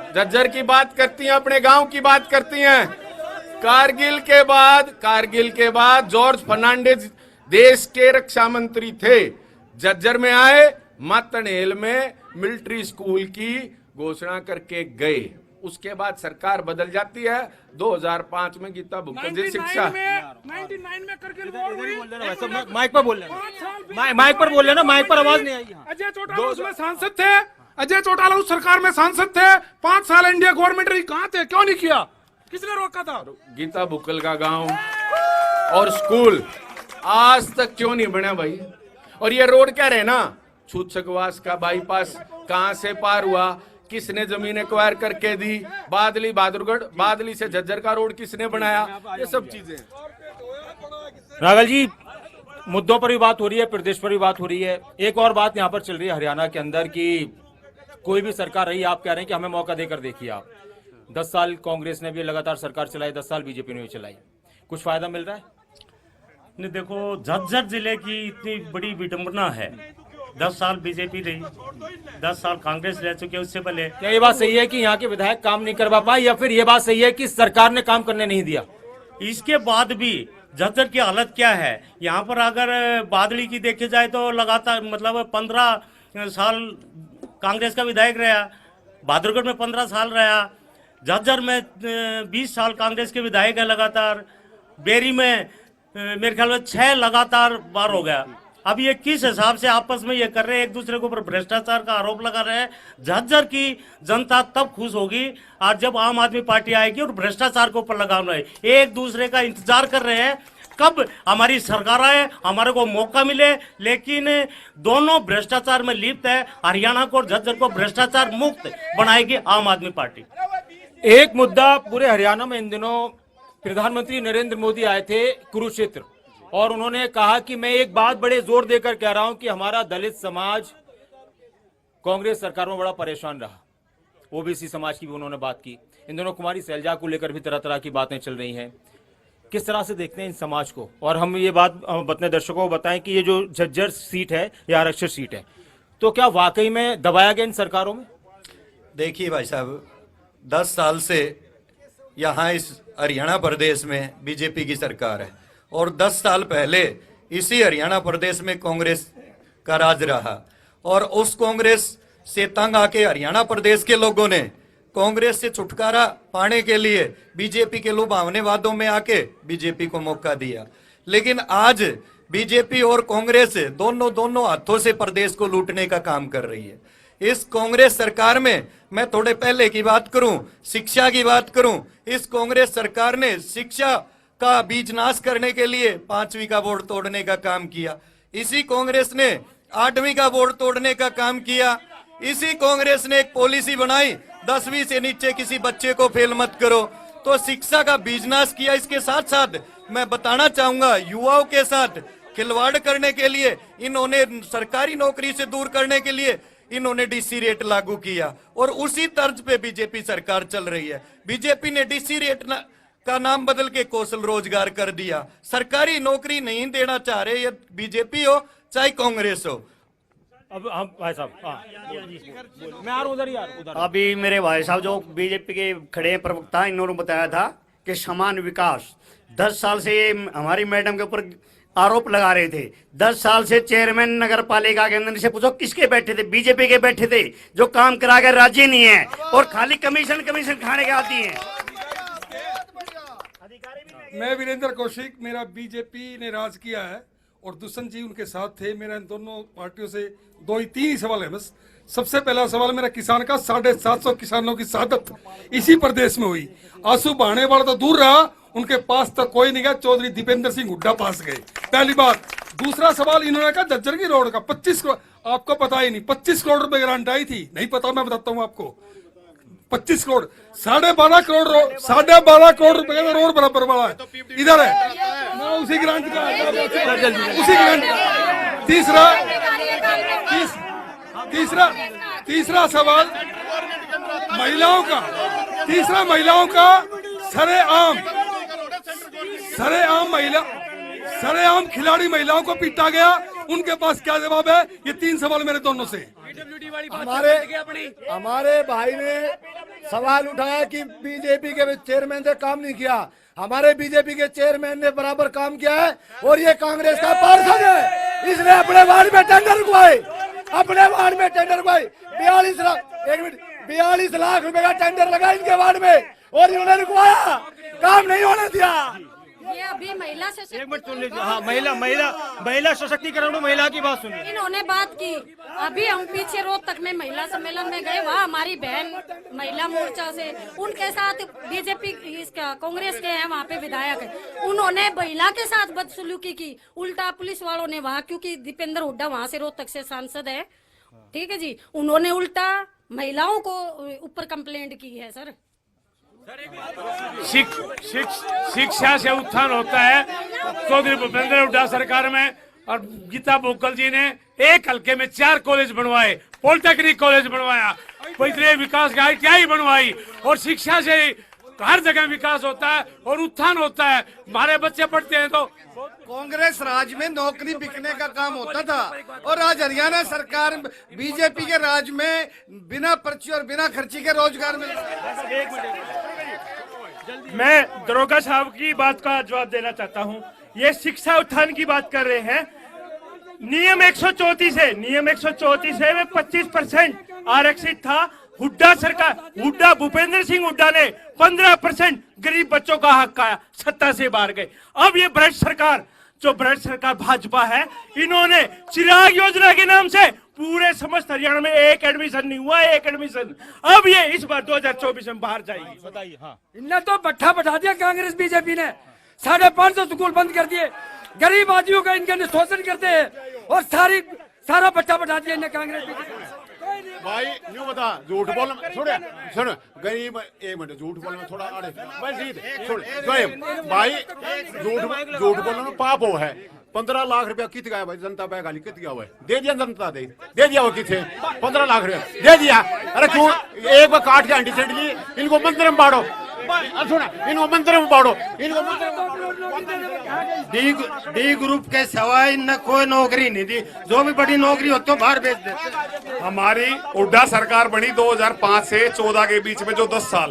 झज्जर की बात करती हैं, अपने गांव की बात करती हैं। कारगिल के बाद जॉर्ज फर्नांडिस देश के रक्षा मंत्री थे, झज्जर में आए, मातणेल में मिलिट्री स्कूल की घोषणा करके गए। उसके बाद सरकार बदल जाती है। 2005 में गीता बुक्कल जी शिक्षा 99 में करगिल वॉर हुई। माइक पर बोल लेना, माइक पर आवाज नहीं आई। अजय चौटाला उसमें सांसद थे, अजय चौटाला उस सरकार में सांसद थे। 5 साल इंडिया गवर्नमेंट रही, कहां थे, क्यों नहीं किया, किसने रोका था? गीता बुक्कल का गांव और स्कूल आज तक क्यों नहीं बना भाई? और ये रोड कह रहे ना, छूछकवास का बाईपास कहां से पार हुआ, किसने जमीन एक्वायर करके दी, बादली बहादुरगढ़, बादली से झज्जर का रोड किसने बनाया, ये सब चीजें। राघल जी, मुद्दों पर भी बात हो रही है, प्रदेश पर भी बात हो रही है। एक और बात यहाँ पर चल रही है हरियाणा के अंदर की कोई भी सरकार रही, आप कह रहे हैं कि हमें मौका देकर देखिए। आप 10 साल कांग्रेस ने भी लगातार सरकार चलाई, 10 साल बीजेपी ने भी चलाई, कुछ फायदा मिल रहा है? नहीं, देखो झज्जर जिले की इतनी बड़ी विडंबना है। 10 साल बीजेपी रही, 10 साल कांग्रेस रह चुके, उससे पहले। क्या ये बात सही है कि यहाँ के विधायक काम नहीं करवा पाए, या फिर ये बात सही है कि सरकार ने काम करने नहीं दिया? इसके बाद भी झज्जर की हालत क्या है? यहाँ पर अगर बादली की देखी जाए तो लगातार मतलब 15 साल कांग्रेस का विधायक रहा, बहादुरगढ़ में 15 साल रहा, झज्जर में 20 साल कांग्रेस के विधायक है लगातार, बेरी में मेरे ख्याल में 6 लगातार बार हो गया। अब ये किस हिसाब से आपस में ये कर रहे हैं, एक दूसरे के ऊपर भ्रष्टाचार का आरोप लगा रहे हैं। झज्जर की जनता तब खुश होगी और जब आम आदमी पार्टी आएगी और भ्रष्टाचार के ऊपर लगा रहे हैं। एक दूसरे का इंतजार कर रहे हैं कब हमारी सरकार आए, हमारे को मौका मिले, लेकिन दोनों भ्रष्टाचार में लिप्त है। हरियाणा को और झज्जर को भ्रष्टाचार मुक्त बनाएगी आम आदमी पार्टी। एक मुद्दा पूरे हरियाणा में इन दिनों प्रधानमंत्री नरेंद्र मोदी आए थे कुरुक्षेत्र, और उन्होंने कहा कि मैं एक बात बड़े जोर देकर कह रहा हूं कि हमारा दलित समाज कांग्रेस सरकार में बड़ा परेशान रहा। ओबीसी समाज की भी उन्होंने बात की। इन दोनों कुमारी सैलजा को लेकर भी तरह तरह की बातें चल रही हैं। किस तरह से देखते हैं इन समाज को? और हम ये बात अपने दर्शकों को बताएं कि ये जो झज्जर सीट है, ये आरक्षित सीट है, तो क्या वाकई में दबाया गया इन सरकारों में? देखिए भाई साहब, 10 साल से यहाँ इस हरियाणा प्रदेश में बीजेपी की सरकार है, और 10 साल पहले इसी हरियाणा प्रदेश में कांग्रेस का राज रहा, और उस कांग्रेस से तंग आके हरियाणा प्रदेश के लोगों ने कांग्रेस से छुटकारा पाने के लिए बीजेपी के लुभावने वादों में आके बीजेपी को मौका दिया। लेकिन आज बीजेपी और कांग्रेस दोनों हाथों से प्रदेश को लूटने का काम कर रही है। इस कांग्रेस सरकार में मैं थोड़े पहले की बात करूं, शिक्षा की बात करूं, इस कांग्रेस सरकार ने शिक्षा का बीज नाश करने के लिए 5वीं का बोर्ड तोड़ने का काम किया। इसी कांग्रेस ने 8वीं का बोर्ड तोड़ने का काम किया। इसी कांग्रेस ने एक पॉलिसी बनाई 10वीं से नीचे किसी बच्चे को फेल मत करो, तो शिक्षा का बीज नाश किया। इसके साथ साथ मैं बताना चाहूंगा, युवाओं के साथ खिलवाड़ करने के लिए इन्होंने सरकारी नौकरी से दूर करने के लिए इन्होंने डीसी रेट लागू किया और उसी तर्ज पे बीजेपी सरकार चल रही है। बीजेपी ने डीसी रेट का नाम बदल के कौशल रोजगार कर दिया। सरकारी नौकरी नहीं देना चाह रहे, ये बीजेपी हो चाहे कांग्रेस हो। अब हम भाई साहब, मैं आ रहा हूं उधर यार, उधर। अभी मेरे भाई साहब जो बीजेपी के खड़े प्रवक्ता, इन्होंने बताया था कि समान विकास 10 साल से ये हमारी मैडम के ऊपर आरोप लगा रहे थे। 10 साल से चेयरमैन नगर पालिका के अंदर से पूछो किसके बैठे थे, बीजेपी के बैठे थे, जो काम करा के राजी नहीं है और खाली कमीशन खाने के आती है। मैं वीरेंद्र कौशिक, मेरा बीजेपी ने राज किया है और दुष्यंत जी उनके साथ थे। मेरा इन दोनों पार्टियों से 2-3 ही सवाल है बस। सबसे पहला सवाल मेरा किसान का, 750 किसानों की शहादत इसी प्रदेश में हुई। आंसू बहाने वाला तो दूर रहा, उनके पास तक कोई नहीं गया, चौधरी दीपेंद्र सिंह हुड्डा पास गए, पहली बात। दूसरा सवाल इन्होंने कहा झज्जर की रोड का 25 करोड़, आपको पता ही नहीं, 25 करोड़ रुपए ग्रांट आई थी, नहीं पता, मैं बताता हूँ आपको। 25 करोड़, 12.5 करोड़, 12.5 करोड़ रुपए का रोड बराबर वाला है, इधर है ना, उसी ग्रांट का, उसी ग्रांट। तीसरा सवाल महिलाओं का, महिलाओं का सरेआम खिलाड़ी महिलाओं को पीटा गया, उनके पास क्या जवाब है? ये 3 सवाल मेरे दोनों से। हमारे भाई ने सवाल उठाया कि बीजेपी के चेयरमैन ने काम नहीं किया। हमारे बीजेपी के चेयरमैन ने बराबर काम किया है और ये कांग्रेस का पार्षद है, इसने अपने वार्ड में टेंडर रुकवाए, 42 लाख रुपए का टेंडर लगा इनके वार्ड में और इन्होंने रुकवाया, काम नहीं होने दिया। ये अभी महिला से एक मिनट सुन लीजिए। हाँ, महिला सशक्तिकरण में महिला की बात सुनिए। इन्होंने बात की। अभी हम पीछे रोहतक में महिला सम्मेलन में गए, वहाँ हमारी बहन महिला मोर्चा से, उनके साथ बीजेपी इसका कांग्रेस के हैं वहाँ पे विधायक है, उन्होंने महिला के साथ बदसलूकी की। उल्टा पुलिस वालों ने वहाँ, क्योंकि दीपेंद्र हुड्डा वहाँ से रोहतक से सांसद है, ठीक है जी, उन्होंने उल्टा महिलाओं को ऊपर कंप्लेंट की है। सर शिक्षा से उत्थान होता है। चौधरी भूपेंद्र हुड्डा सरकार में और गीता बोकल जी ने एक हल्के में 4 कॉलेज बनवाए, पॉलिटेक्निक कॉलेज बनवाया, इतने विकास का ITI बनवाई, और शिक्षा से हर जगह विकास होता है और उत्थान होता है। हमारे बच्चे पढ़ते हैं तो कांग्रेस राज में नौकरी बिकने का काम होता था और आज हरियाणा सरकार बीजेपी के राज में बिना पर्ची और बिना खर्ची के रोजगार मिल रहा है। मैं दरोगा साहब की बात का जवाब देना चाहता हूं। ये शिक्षा उत्थान की बात कर रहे हैं। नियम 134 से वे 25% आरक्षित था। हुड्डा सरकार, भूपेंद्र सिंह हुड्डा ने 15% गरीब बच्चों का हक खाया, सत्ता से बाहर गए। अब ये भ्रष्ट सरकार भाजपा है, इन्होंने चिराग योजना के नाम से पूरे समस्त हरियाणा में एक एडमिशन नहीं हुआ, एक एडमिशन। अब ये इस बार 2024 में बाहर जाएगी। बताइए। हाँ, इनने तो पट्टा बढ़ा दिया कांग्रेस बीजेपी ने, 550 स्कूल बंद कर दिए, गरीब आदमियों का इनके शोषण करते हैं और सारा पट्टा बढ़ा दिया इन्हें कांग्रेस बीजेपी। भाई न्यू बता, झूठ बोल सुन गरीब, एक मिनट, झूठ बोलने में थोड़ा अड़े भाई, झूठ बोलने में पाप हो है। 15 लाख रुपया कित गया भाई, जनता बैंक खाली कित गया हुआ है, दे दिया जनता, दे दिया वो किथे 15 लाख रुपया दे दिया। अरे क्यों एक बार काट के एंटीसेंटली इनको मंदिर में बांटो, इनको मंदिर में बांटो, इनको मंदिर में। डी ग्रुप के सिवाय इनने कोई नौकरी नहीं दी, जो भी बड़ी नौकरी हो तो बाहर भेज देते। हमारी हुड्डा सरकार बनी 2005 से 14 के बीच में, जो 10 साल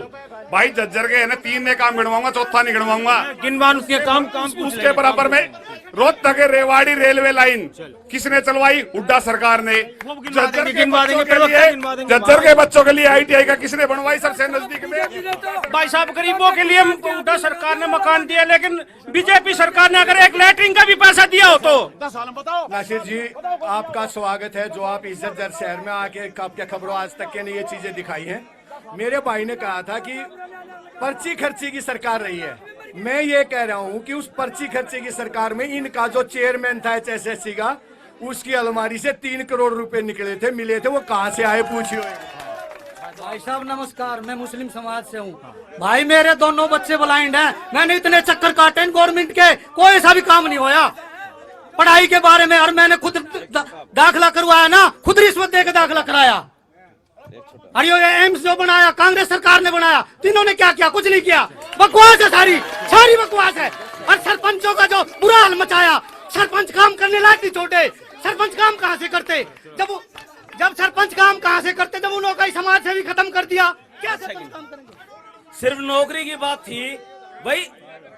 भाई झज्जर के है ना, 3 ने काम गिनवाऊंगा, चौथा नहीं गिनवाऊंगा। गिनवान उसके काम उसके बराबर में रोहतक रेवाड़ी रेलवे लाइन किसने चलवाई? हुड्डा सरकार ने। जज्जर के बच्चों के लिए ITI का किसने बनवाई सबसे नजदीक में? भाई साहब गरीबों के लिए हुड्डा सरकार ने मकान दिया, लेकिन बीजेपी सरकार ने अगर एक लैट्रिन का भी पैसा दिया हो तो 10 साल में बताओ। नासिर जी आपका स्वागत है जो आप इस जज्जर शहर में आके आपके खबरों आज तक के ने ये चीजें दिखाई हैं। मेरे भाई ने कहा था कि पर्ची खर्ची की सरकार रही है। मैं ये कह रहा हूँ कि उस पर्ची खर्ची की सरकार में इनका जो चेयरमैन था HSSC का, उसकी अलमारी से 3 करोड़ रुपए निकले थे, मिले थे, वो कहाँ से आए पूछिए। भाई साहब नमस्कार, मैं मुस्लिम समाज से हूँ। भाई मेरे दोनों बच्चे ब्लाइंड हैं, मैंने इतने चक्कर काटे गवर्नमेंट के, कोई ऐसा भी काम नहीं होया पढ़ाई के बारे में। और मैंने खुद दाखिला करवाया ना, खुद रिश्वत देकर दाखिला कराया। और ये एम्स जो बनाया कांग्रेस सरकार ने बनाया, तीनों ने क्या किया? कुछ नहीं किया। बकवास है, सारी बकवास है। और सरपंचों का जो बुरा हाल मचाया, सरपंच काम करने लायक नहीं छोटे। सरपंच काम कहाँ से करते? जब सरपंच काम कहाँ से करते जब उन्होंने समाज से भी खत्म कर दिया। क्या सरपंच काम करेंगे? सिर्फ नौकरी की बात थी भाई,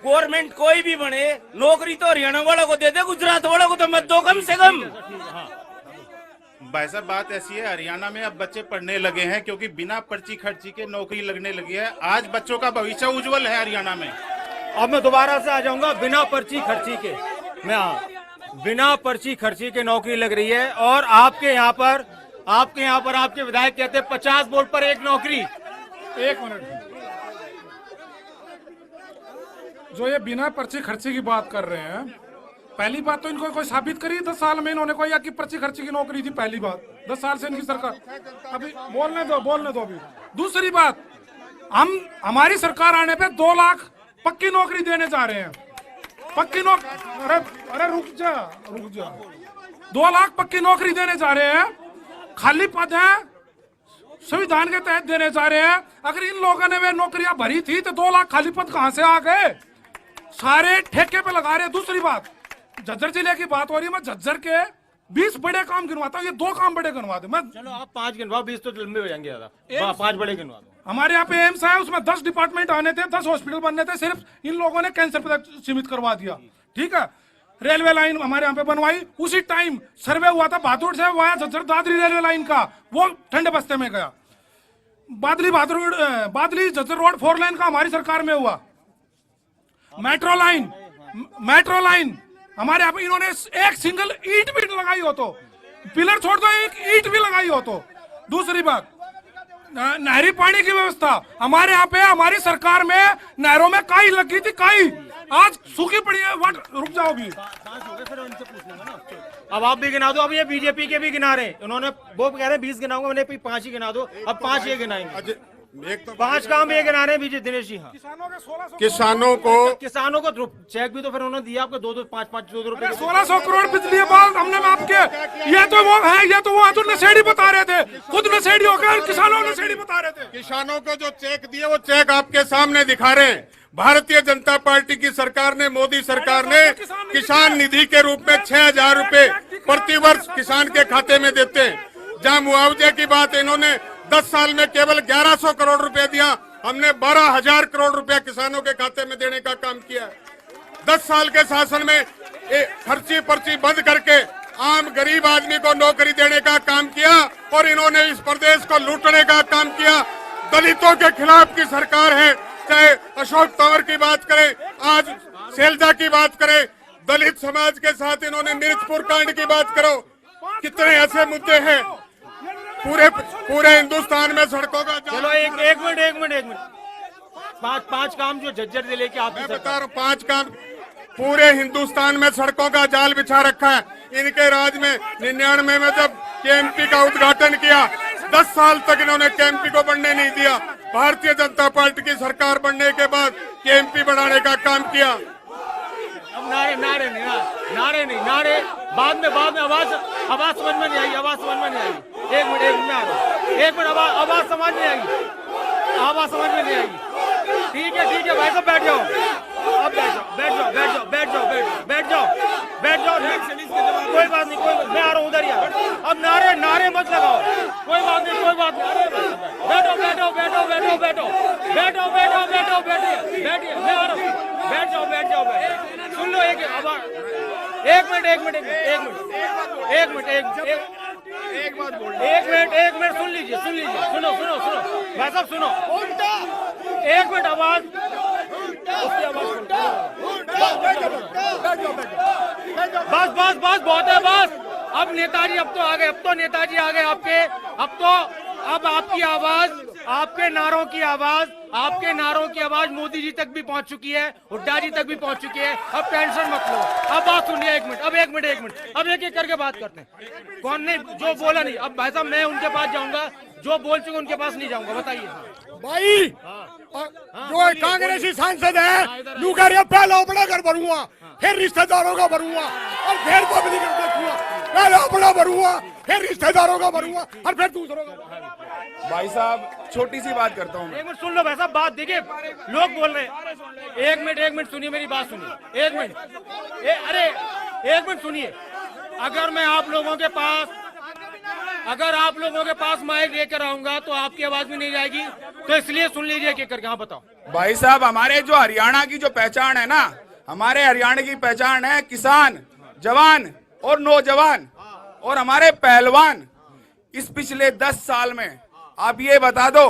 गवर्नमेंट कोई भी बने, नौकरी तो हरियाणा वालों को दे दे, गुजरात वालों को तो मत दो कम से कम। भाई साहब बात ऐसी है, हरियाणा में अब बच्चे पढ़ने लगे हैं क्योंकि बिना पर्ची खर्ची के नौकरी लगने लगी है। आज बच्चों का भविष्य उज्जवल है हरियाणा में। अब मैं दोबारा से आ जाऊंगा, बिना पर्ची खर्ची के बिना पर्ची खर्ची के नौकरी लग रही है। और आपके यहाँ पर आपके विधायक कहते हैं 50 वोट पर एक नौकरी। एक मिनट, जो ये बिना पर्ची खर्ची की बात कर रहे हैं, पहली बात तो इनको कोई साबित करी 10 साल में इन्होंने कोई की पर्ची खर्ची की नौकरी थी? पहली बात 10 साल से इनकी सरकार, अभी बोलने दो अभी। दूसरी बात, हमारी सरकार आने पे 2 लाख पक्की नौकरी देने जा रहे हैं। पक्की नौकरी, अरे रुक जा 2 लाख पक्की नौकरी देने जा रहे हैं। खाली पद है संविधान के तहत देने जा रहे हैं। अगर इन लोगों ने वे नौकरियां भरी थी तो 2 लाख खाली पद कहां से आ गए? सारे ठेके पे लगा रहे हैं। दूसरी बात, झज्जर जिले की बात हो रही है, मैं झज्जर के 20 बड़े काम गिनवाता हूँ, ये 2 काम बड़े गिनवा दे। मैं चलो आप 5 गिनवाओ, 20 तो लंबे हो जाएंगे ज्यादा। 5 बड़े गिनवा दो। हमारे यहाँ पे एम्स है, उसमें 10 डिपार्टमेंट आने थे, 10 हॉस्पिटल बनने थे, सिर्फ इन लोगों ने कैंसर पे सीमित करवा दिया। ठीक है, रेलवे लाइन हमारे यहाँ पे बनवाई, उसी टाइम सर्वे हुआ था बहादुर से via Jhajjar Dadri railway line का, वो ठंडे बस्ते में गया। बादली झज्जर रोड 4 लाइन का हमारी सरकार में हुआ। मेट्रो लाइन हमारे यहाँ पे इन्होंने एक सिंगल ईंट भी लगाई हो तो, पिलर छोड़ दो, एक ईंट भी लगाई हो तो। दूसरी बात, नहरी पानी की व्यवस्था हमारे यहाँ पे हमारी सरकार में नहरों में काई लगी थी, काई आज सूखी पड़ी है। रुक जाओ भी, अब आप भी गिना दो। अब ये बीजेपी के भी गिना रहे हैं, उन्होंने वो कह रहे हैं 20 गिनाऊंगा, मैंने 5 ही गिना दो। अब 5 ये गिनाएंगे, एक तो 5 काम ये गिना रहे हैं बीजेपी। दिनेश जी, हाँ, किसानों को चेक भी तो फिर उन्होंने दिया आपको 2-2, 5-5, 2-2 रुपए। 1600 करोड़ बिजली बाल हमने आपके, ये तो वो है, ये तो वो अतुल नशेड़ी बता रहे थे, खुद नशेड़ी हो गए, किसानों नशेड़ी बता रहे थे। किसानों को जो चेक दिए वो चेक आपके सामने दिखा रहे हैं। भारतीय जनता पार्टी की सरकार ने, मोदी सरकार ने किसान निधि के रूप में 6000 रुपए प्रतिवर्ष किसान के खाते में देते हैं। जहां मुआवजे की बात इन्होंने 10 साल में केवल 1100 करोड़ रुपए दिया, हमने 12,000 करोड़ रुपए किसानों के खाते में देने का काम किया। 10 साल के शासन में खर्ची पर्ची बंद करके आम गरीब आदमी को नौकरी देने का काम किया और इन्होंने इस प्रदेश को लूटने का काम किया। दलितों के खिलाफ की सरकार है, चाहे अशोक तंवर की बात करें, आज शैलजा की बात करें, दलित समाज के साथ इन्होंने मिर्चपुर कांड की बात करो, कितने ऐसे मुद्दे हैं। पूरे हिंदुस्तान में सड़कों का चलो एक मिनट 5 काम जो झज्जर जिले के आप बता रहा हूँ, 5 काम पूरे हिंदुस्तान में सड़कों का जाल बिछा रखा है। इनके राज में 99 में जब केएमपी का उद्घाटन किया, 10 साल तक इन्होंने केएमपी को बनने नहीं दिया। भारतीय जनता पार्टी की सरकार बनने के बाद केएमपी बढ़ाने का काम किया। अब नारे बाद में आवाज समझ में नहीं आई, एक मिनट आवाज समझ में नहीं आई। ठीक है भाई साहब बैठ जाओ, अब बैठ जाओ। कोई बात नहीं, मैं आ रहा हूँ उधर ही। अब नारे मत लगाओ, कोई बात नहीं। बैठो, मैं आ रहा हूँ। बैठ जाओ बैठ जाओ सुन लो एक मिनट सुन लीजिए सुनो भाई साहब सुनो एक मिनट आवाज बस बहुत है बस। अब नेताजी अब तो नेताजी आ गए आपके अब आपकी आवाज आपके नारों की आवाज मोदी जी तक भी पहुंच चुकी है, हुड्डा जी तक भी पहुंच चुकी है। अब टेंशन मत लो, अब बात सुनिए एक मिनट अब एक करके बात करते हैं। कौन ने जो बोला नहीं, अब भाई साहब मैं उनके पास जाऊंगा, जो बोल चुके उनके पास नहीं जाऊंगा। बताइए भाई जो कांग्रेसी सांसद है लूकर पहला अपना घर भरूंगा, फिर रिश्तेदारों का भरूंगा और फिर पब्लिक देखूंगा। पहला अपना भरूंगा, फिर रिश्तेदारों का भरूंगा और फिर दूसरों का। भाई साहब छोटी सी बात करता हूँ। एक मिनट सुन लो भाई साहब, बात देखिए लोग बोल रहे हैं। एक मिनट सुनिए मेरी बात सुनिए। एक मिनट सुनिए। अगर आप लोगों के पास माइक लेकर आऊंगा तो आपकी आवाज भी नहीं जाएगी, तो इसलिए सुन लीजिए कि करके। हाँ बताओ भाई साहब, हमारे जो हरियाणा की जो पहचान है ना, हमारे हरियाणा की पहचान है किसान, जवान और नौजवान और हमारे पहलवान। इस पिछले 10 साल में आप ये बता दो,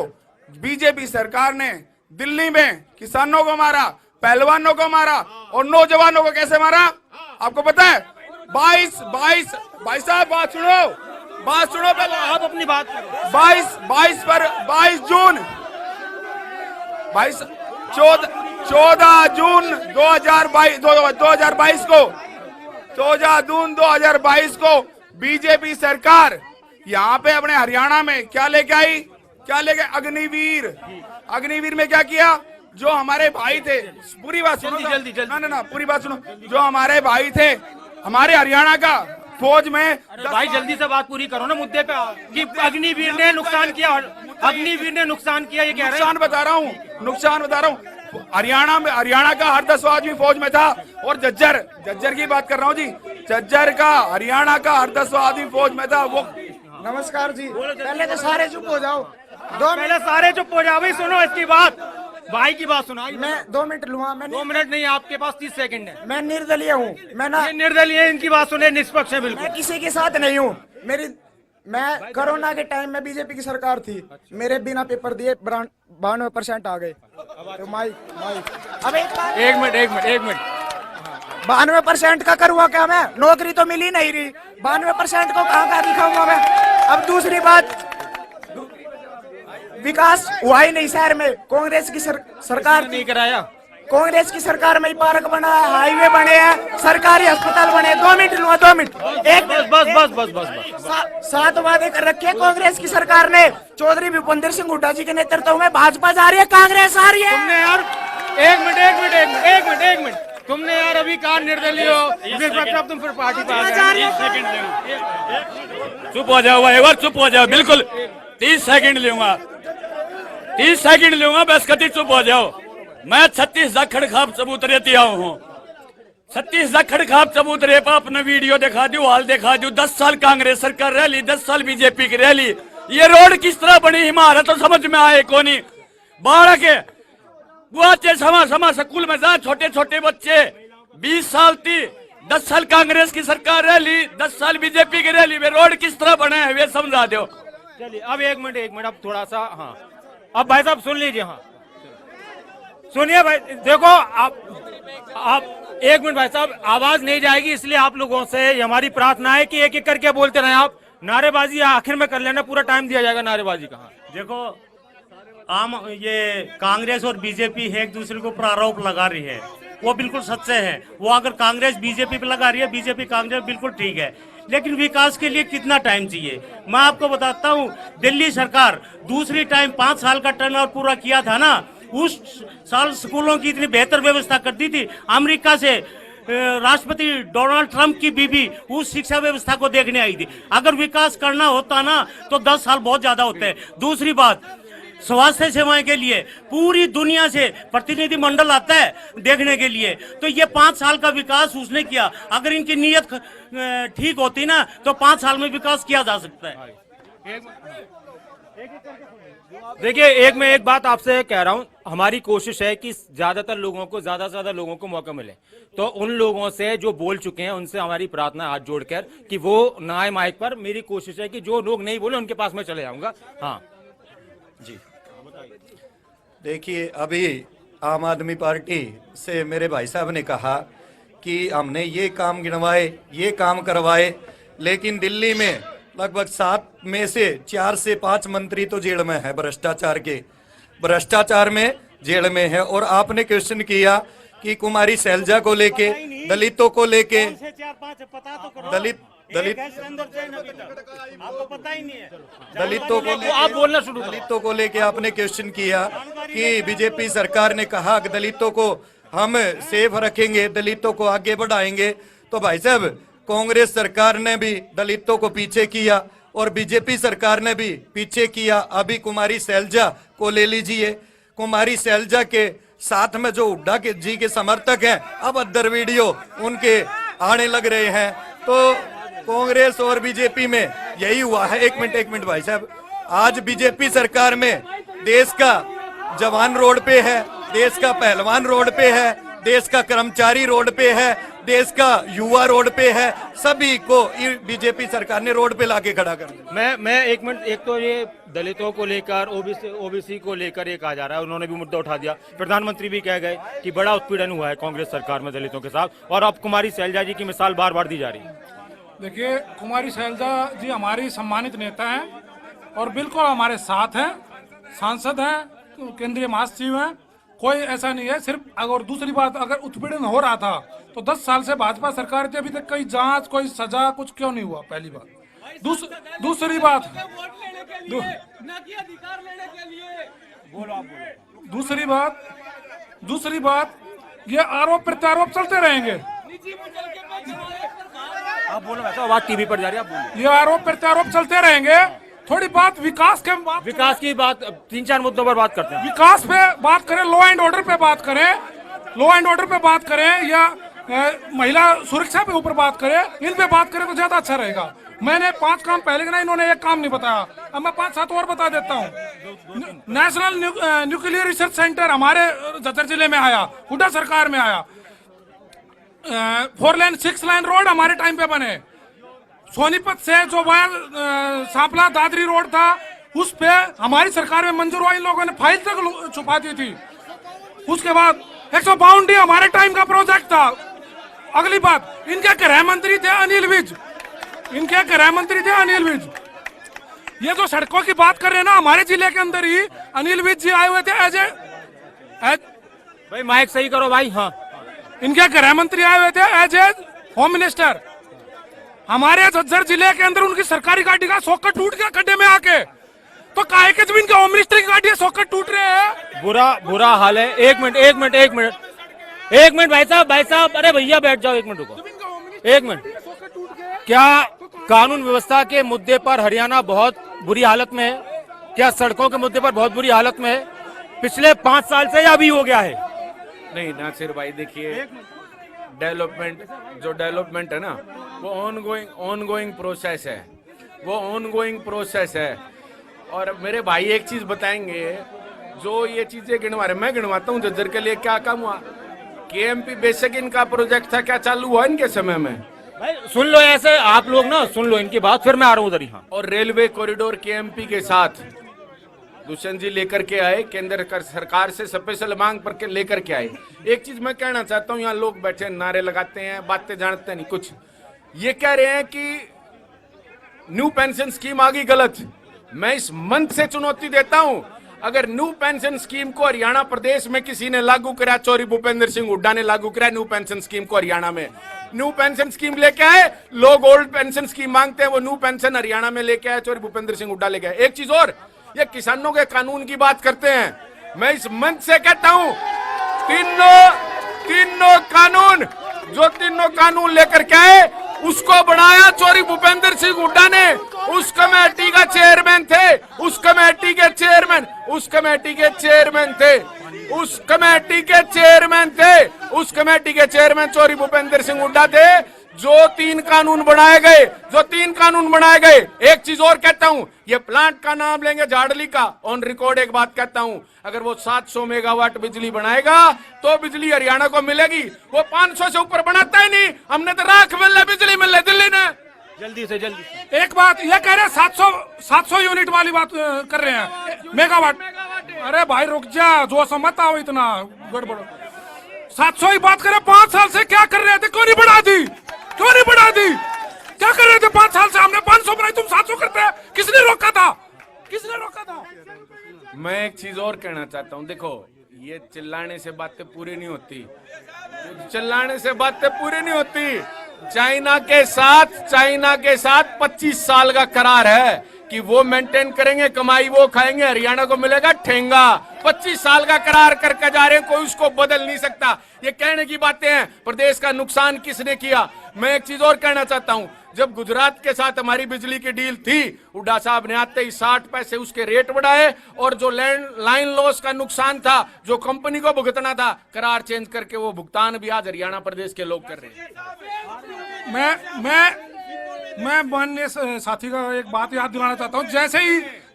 बीजेपी सरकार ने दिल्ली में किसानों को मारा, पहलवानों को मारा और नौजवानों को कैसे मारा आपको पता है? 22 भाई साहब बात सुनो पहले, आप अपनी बात करो। 22 जून 14 जून 2022 को बीजेपी सरकार यहाँ पे अपने हरियाणा में क्या लेके आई? अग्निवीर में क्या किया? जो हमारे भाई थे, पूरी बात सुनो जल्दी ना पूरी बात सुनो। जो हमारे भाई थे हमारे हरियाणा का फौज में, भाई जल्दी से बात पूरी करो ना मुद्दे पे। कि अग्निवीर ने नुकसान किया, ये कह रहे हैं। नुकसान बता रहा हूँ। हरियाणा का हर 10वां आदमी फौज में था। और जज्जर की बात कर रहा हूँ जी, हरियाणा का हर 10वां आदमी फौज में था। वो नमस्कार जी, पहले तो सारे चुप हो जाओ। भाई सुनो इसकी बात, भाई की बात सुना। मैं 2 मिनट लूंगा। 2 मिनट नहीं, आपके पास 30 सेकंड है। मैं निर्दलीय हूँ। ये निर्दलीय है, इनकी बात सुने, निष्पक्ष है बिल्कुल। मैं किसी के साथ नहीं हूँ। मैं कोरोना के टाइम में बीजेपी की सरकार थी, मेरे बिना पेपर दिए 92% आ गए। तो माइक अब एक मिनट 92% का करूँगा क्या मैं? नौकरी तो मिली नहीं रही, 92% को कहाँ दिखाऊंगा मैं? अब दूसरी बात, विकास हुआ ही नहीं शहर में। कांग्रेस की सरकार नहीं कराया। कांग्रेस की सरकार में ही पार्क बना है, हाईवे बने हैं, सरकारी अस्पताल बने। 2 मिनट लूंगा, 2 मिनट। बस 7 वादे कर रखे कांग्रेस की सरकार ने। चौधरी भूपेंद्र सिंह हुड्डा जी के नेतृत्व में भाजपा जा रही है, कांग्रेस आ रही है। तुमने यार एक मिनट तुमने यार अभी कहा निर्दलीय हो, अब तुम फिर पार्टी पे आ गए। चुप हो जाओ भाई, चुप हो जाओ बिल्कुल। 30 सेकंड लूंगा बस, कति चुप हो जाओ। मैं 36 खड़खाप सबूत रेती आऊ हूँ। 36 खड़खाप सबूत रे पर अपना वीडियो दिखा दू, हाल दिखा दू। 10 साल कांग्रेस सरकार रह ली, 10 साल बीजेपी की रह ली। ये रोड किस तरह बनी हमारा तो समझ में आए को नहीं। बाढ़ के बुआचे समा स्कूल में जा, छोटे बच्चे 20 साल थी, 10 साल कांग्रेस की सरकार रह ली, 10 साल बीजेपी की रह ली। वे रोड किस तरह बने हैं वे समझा दो। चलिए अब एक मिनट अब थोड़ा सा। हाँ अब भाई साहब सुन लीजिए। हाँ सुनिए भाई, देखो आप एक मिनट भाई साहब, आवाज नहीं जाएगी, इसलिए आप लोगों से हमारी प्रार्थना है कि एक करके बोलते रहे। आप नारेबाजी आखिर में कर लेना, पूरा टाइम दिया जाएगा नारेबाजी का। देखो ये कांग्रेस और बीजेपी एक दूसरे को आरोप लगा रही है, वो बिल्कुल सच्चे हैं। वो अगर कांग्रेस बीजेपी पे लगा रही है, बीजेपी कांग्रेस, बिल्कुल ठीक है, लेकिन विकास के लिए कितना टाइम चाहिए? मैं आपको बताता हूँ, दिल्ली सरकार दूसरी टाइम 5 साल का टर्न पूरा किया था ना, उस साल स्कूलों की इतनी बेहतर व्यवस्था कर दी थी। अमेरिका से राष्ट्रपति डोनाल्ड ट्रंप की बीबी उस शिक्षा व्यवस्था को देखने आई थी। अगर विकास करना होता ना तो 10 साल बहुत ज्यादा होते हैं। दूसरी बात, स्वास्थ्य सेवाएं के लिए पूरी दुनिया से प्रतिनिधि मंडल आता है देखने के लिए, तो ये 5 साल का विकास उसने किया। अगर इनकी नीयत ठीक होती ना तो 5 साल में विकास किया जा सकता है। देखिए, मैं एक बात आपसे कह रहा हूं, हमारी कोशिश है कि ज्यादातर लोगों को, ज्यादा से ज्यादा लोगों को मौका मिले। तो उन लोगों से जो बोल चुके हैं उनसे हमारी प्रार्थना हाथ जोड़कर कि वो ना आए माइक पर। मेरी कोशिश है कि जो लोग नहीं बोले उनके पास मैं चले जाऊंगा। हाँ जी, देखिए, अभी आम आदमी पार्टी से मेरे भाई साहब ने कहा कि हमने ये काम गिनवाए, ये काम करवाए, लेकिन दिल्ली में लगभग 7 में से 4 से 5 मंत्री तो जेल में है भ्रष्टाचार में जेल में है। और आपने क्वेश्चन किया कि कुमारी शैलजा को लेके, दलितों को लेके, दलितों को लेके आपने क्वेश्चन किया कि बीजेपी सरकार ने कहा कि दलितों को हम सेफ रखेंगे, दलितों को आगे बढ़ाएंगे। तो भाई साहब, कांग्रेस सरकार ने भी दलितों को पीछे किया और बीजेपी सरकार ने भी पीछे किया। अभी कुमारी शैलजा को ले लीजिए, कुमारी शैलजा के साथ में जो हुड्डा के जी के समर्थक हैं, अब अदर वीडियो उनके आने लग रहे हैं। तो कांग्रेस और बीजेपी में यही हुआ है। एक मिनट भाई साहब, आज बीजेपी सरकार में देश का जवान रोड पे है, देश का पहलवान रोड पे है, देश का कर्मचारी रोड पे है, देश का युवा रोड पे है, सभी को बीजेपी सरकार ने रोड पे लाके खड़ा कर दिया। मैं एक मिनट, एक तो ये दलितों को लेकर, ओबीसी को लेकर ये कहा जा रहा है, उन्होंने भी मुद्दा उठा दिया। प्रधानमंत्री भी कह गए कि बड़ा उत्पीड़न हुआ है कांग्रेस सरकार में दलितों के साथ, और अब कुमारी शैलजा जी की मिसाल बार बार दी जा रही है। देखिए, कुमारी शैलजा जी हमारी सम्मानित नेता हैं और बिल्कुल हमारे साथ हैं, सांसद हैं, केंद्रीय महासचिव हैं, कोई ऐसा नहीं है। सिर्फ अगर दूसरी बात, अगर उत्पीड़न हो रहा था तो 10 साल से भाजपा सरकार थी, अभी तक कोई जांच, कोई सजा, कुछ क्यों नहीं हुआ? पहली बात। दूसरी बात, ये आरोप प्रत्यारोप चलते रहेंगे। आप बोलो, वैसे आवाज टीवी पर जा रही है, आप बोलो। ये आरोप प्रत्यारोप चलते रहेंगे। थोड़ी बात विकास की बात, 3-4 मुद्दों पर बात करते हैं। विकास पे बात करें, लॉ एंड ऑर्डर पे बात करें, या महिला सुरक्षा पे ऊपर बात करें, इन पे बात करें तो ज्यादा अच्छा रहेगा। मैंने 5 काम पहले गिनाए, इन्होंने एक काम नहीं बताया। अब मैं 5-7 और बता देता हूँ। नेशनल न्यूक्लियर रिसर्च सेंटर हमारे झज्जर जिले में आया, हुड्डा सरकार में आया। 4 लेन 6 लेन रोड हमारे टाइम पे बने। सोनीपत से जो वाया सांपला दादरी रोड था, उस पे हमारी सरकार में मंजूर हुआ, इन लोगों ने फाइल तक छुपा दी थी। उसके बाद 152 हमारे टाइम का प्रोजेक्ट था। अगली बात, इनके गृह मंत्री थे अनिल विज। ये जो सड़कों की बात कर रहे हैं ना, हमारे जिले के अंदर ही अनिल विज जी आए हुए थे एज भाई माइक सही करो भाई। हाँ, इनके गृह मंत्री आए हुए थे एज होम मिनिस्टर। हमारे झज्जर जिले के अंदर उनकी सरकारी गाड़ी का सॉकेट टूट गया खड्डे में आके। तो काहे के जमीन के होम मिनिस्टर की गाड़ी सॉकेट टूट रहे हैं। बुरा हाल है। एक मिनट भाई साहब, अरे भैया बैठ जाओ, 1 मिनट रुको, 1 मिनट। क्या कानून व्यवस्था के मुद्दे पर हरियाणा बहुत बुरी हालत में है? क्या सड़कों के मुद्दे पर बहुत बुरी हालत में है? पिछले 5 साल से या अभी हो गया है? नहीं नासिर भाई, देखिए, डेवलपमेंट है ना, वो ऑनगोइंग प्रोसेस है। और मेरे भाई एक चीज बताएंगे, जो ये चीजें गिनवा रहे, मैं गिनवाता हूँ झज्जर के लिए क्या काम हुआ। केएमपी बेशक इनका प्रोजेक्ट था, क्या चालू हुआ इनके समय में? भाई सुन लो, ऐसे आप लोग ना सुन लो इनकी बात, फिर मैं आ रहा हूँ उधर ही। और रेलवे कॉरिडोर केएमपी के साथ दुष्यंत जी लेकर के आए, केंद्र सरकार से स्पेशल मांग पर लेकर के आए। एक चीज मैं कहना चाहता हूँ, यहाँ लोग बैठे नारे लगाते हैं, बातें जानते नहीं कुछ। ये कह रहे हैं कि न्यू पेंशन स्कीम आ गई गलत। मैं इस मंच से चुनौती देता हूं, अगर न्यू पेंशन स्कीम को हरियाणा प्रदेश में किसी ने लागू करा, चौधरी भूपेंद्र सिंह हुड्डा ने लागू करा न्यू पेंशन स्कीम को हरियाणा में, न्यू पेंशन स्कीम लेके आए, लोग ओल्ड पेंशन स्कीम मांगते हैं, वो न्यू पेंशन हरियाणा में लेके आए, चौधरी भूपेंद्र सिंह हुड्डा लेके आए। एक चीज और, ये किसानों के कानून की बात करते हैं, मैं इस मंच से कहता हूं, तीनों कानून लेकर के आए, उसको बनाया चौधरी भूपेंद्र सिंह हुड्डा ने। उस कमेटी का चेयरमैन थे, उस कमेटी के चेयरमैन चौधरी भूपेंद्र सिंह हुड्डा थे, जो 3 कानून बनाए गए, एक चीज और कहता हूं, ये प्लांट का नाम लेंगे झाड़ली का, ऑन रिकॉर्ड एक बात कहता हूं, अगर वो 700 मेगावाट बिजली बनाएगा तो बिजली हरियाणा को मिलेगी। वो 500 से ऊपर बनाता ही नहीं। हमने तो राख मिल रहा, बिजली मिल रही दिल्ली ने। जल्दी से एक बात ये कह रहे हैं 700 यूनिट वाली बात कर रहे हैं, मेगावाट। अरे भाई रुक जा, जो समझता हो इतना गड़बड़। 700 ही बात करें, 5 साल से क्या कर रहे थे? क्यों नहीं बढ़ा दी? क्या कर रहे थे 5 साल से? हमने 500 बनाई, तुम 700 करते हैं। किसने रोका था? मैं एक चीज और कहना चाहता हूं, देखो ये चिल्लाने से बातें पूरी नहीं होती। चाइना के साथ 25 साल का करार है कि वो मेंटेन करेंगे, कमाई वो खाएंगे, हरियाणा को मिलेगा ठेंगा। 25 साल का करार करके जा रहे हैं, कोई उसको बदल नहीं सकता। ये कहने की बातें हैं। प्रदेश का नुकसान किसने किया? मैं एक चीज और कहना चाहता हूं, जब गुजरात के साथ हमारी बिजली की डील थी, हुड्डा साहब ने आते ही 60 पैसे उसके रेट बढ़ाए, और जो लाइन लॉस का नुकसान था, जो कंपनी को भुगतना था, करार चेंज करके वो भुगतान भी आज हरियाणा प्रदेश के लोग कर रहे हैं। मैं माननीय साथी का एक बात याद दिलाना चाहता हूँ।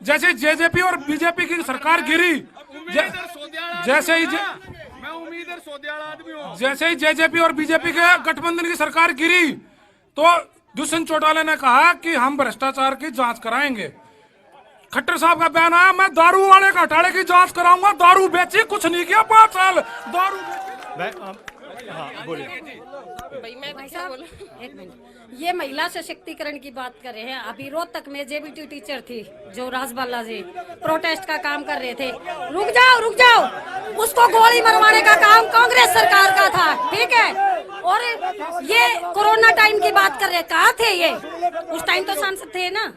जैसे जेजेपी और बीजेपी की सरकार गिरी, जैसे ही जेजेपी और बीजेपी के गठबंधन की सरकार गिरी, तो दुष्यंत चौटाला ने कहा कि हम भ्रष्टाचार की जांच कराएंगे। खट्टर साहब का बयान आया, मैं दारू वाले घोटाले की जांच कराऊंगा। दारू बेची, कुछ नहीं किया, 5 साल दारू बोलिए भाई। मैं कैसा बोलूं? एक मिनट, ये महिला सशक्तिकरण की बात कर रहे हैं। अभी रोहतक में जेबीटी टीचर थी जो राजबाला जी प्रोटेस्ट का काम कर रहे थे। रुक जाओ, उसको गोली मरवाने का काम कांग्रेस सरकार का था, ठीक है। और ये कोरोना टाइम की बात कर रहे हैं, कहाँ थे ये? उस टाइम तो सांसद थे ना,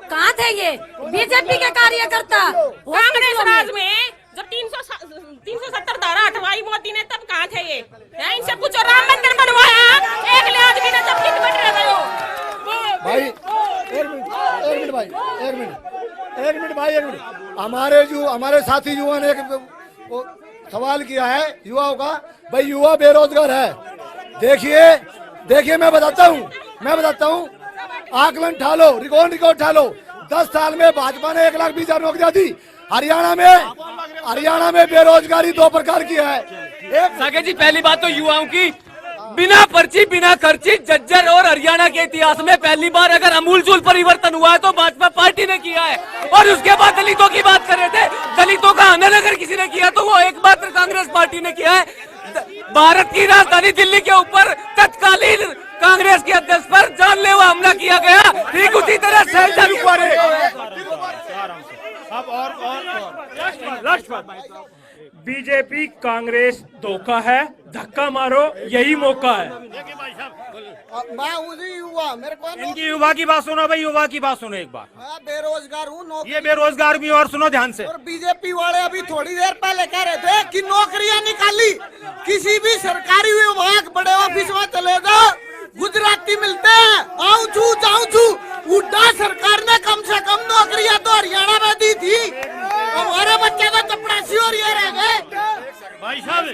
कहाँ थे ये बीजेपी के कार्यकर्ता? कांग्रेस राज में जब 370 धारा हटवाई मोदी ने, तब कहाँ थे ये? इनसे पूछो, राम मंदिर बनवाया एक आदमी ने, जब कित बन रहे हो भाई? एक मिनट भाई। हमारे साथी युवा ने एक सवाल किया है युवाओं का, भाई युवा बेरोजगार है। देखिए मैं बताता हूँ, आकलन ठालो, रिकॉर्ड ठालो। 10 साल में भाजपा ने 1,20,000 नौकरियां दी। हरियाणा में बेरोजगारी 2 प्रकार की है। साके जी, पहली बात तो युवाओं की, बिना पर्ची बिना खर्ची झज्जर और हरियाणा के इतिहास में पहली बार अगर अमूलचूल परिवर्तन हुआ है तो भाजपा पार्टी ने किया है। और उसके बाद दलितों की बात कर रहे थे, दलितों का हनन अगर किसी ने किया तो वो एकमात्र कांग्रेस पार्टी ने किया है। भारत की राजधानी दिल्ली के ऊपर तत्कालीन कांग्रेस के अध्यक्ष पर जानलेवा हमला किया गया, ठीक उसी तरह शैलजा बीजेपी कांग्रेस धोखा है, धक्का मारो, यही मौका है। मैं युवा, मेरे को इनकी युवा की बात सुनो भाई, युवा की बात सुनो एक बार। मैं बेरोजगार हूँ, ये बेरोजगार भी, और सुनो ध्यान से। और बीजेपी वाले अभी थोड़ी देर पहले कह रहे थे कि नौकरियां निकाली। किसी भी सरकारी विभाग बड़े ऑफिस में चले जाओ, गुजराती मिलते हैं, आऊं छू। हुड्डा सरकार ने कम से कम नौकरियां तो हरियाणा में दी थी। हमारे बच्चे तो चपरासी और ये रह गए। भाई साहब,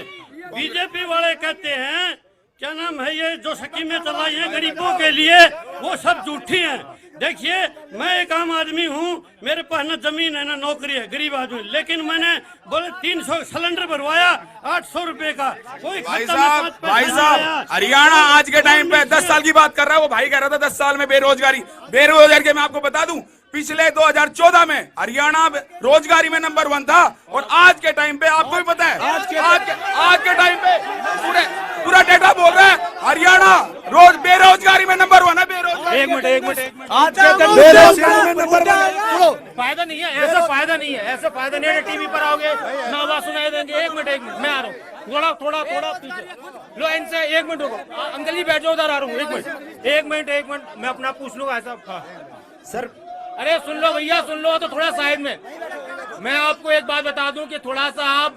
बीजेपी वाले कहते हैं, क्या नाम है ये, जो स्कीमें चलाई है गरीबों के लिए, वो सब झूठी हैं। देखिए, मैं एक आम आदमी हूँ, मेरे पास ना जमीन है ना नौकरी है, गरीब आदमी, लेकिन मैंने बोले 300 सिलेंडर भरवाया 800 रुपए का। कोई भाई साहब हरियाणा आज के टाइम पे 10 साल की बात कर रहा है। वो भाई कह रहा था 10 साल में बेरोजगारी के, मैं आपको बता दूं, पिछले 2014 में हरियाणा रोजगारी में नंबर 1 था, और आज के टाइम पे आपको भी पता है, आज के टाइम पे पूरा डेटा बोल रहा है, हरियाणा बेरोजगारी में नंबर 1 है। बेरोजगारी, एक मिनट, आज बेरोजगारी में नंबर 1। फायदा नहीं है, ऐसा फायदा नहीं है। टीवी पर आओगे ना, आवाज सुनाई देंगे। एक मिनट, मैं आ रहा हूँ, थोड़ा पीछे लो इनसे। 1 मिनट रुको, अंकल जी बैठ जाओ, उधर आ रहा हूँ। एक मिनट, मैं अपना पूछ लूंगा ऐसा। सर, अरे सुन लो भैया, सुन लो तो थोड़ा साइड में। मैं आपको एक बात बता दूं कि थोड़ा सा आप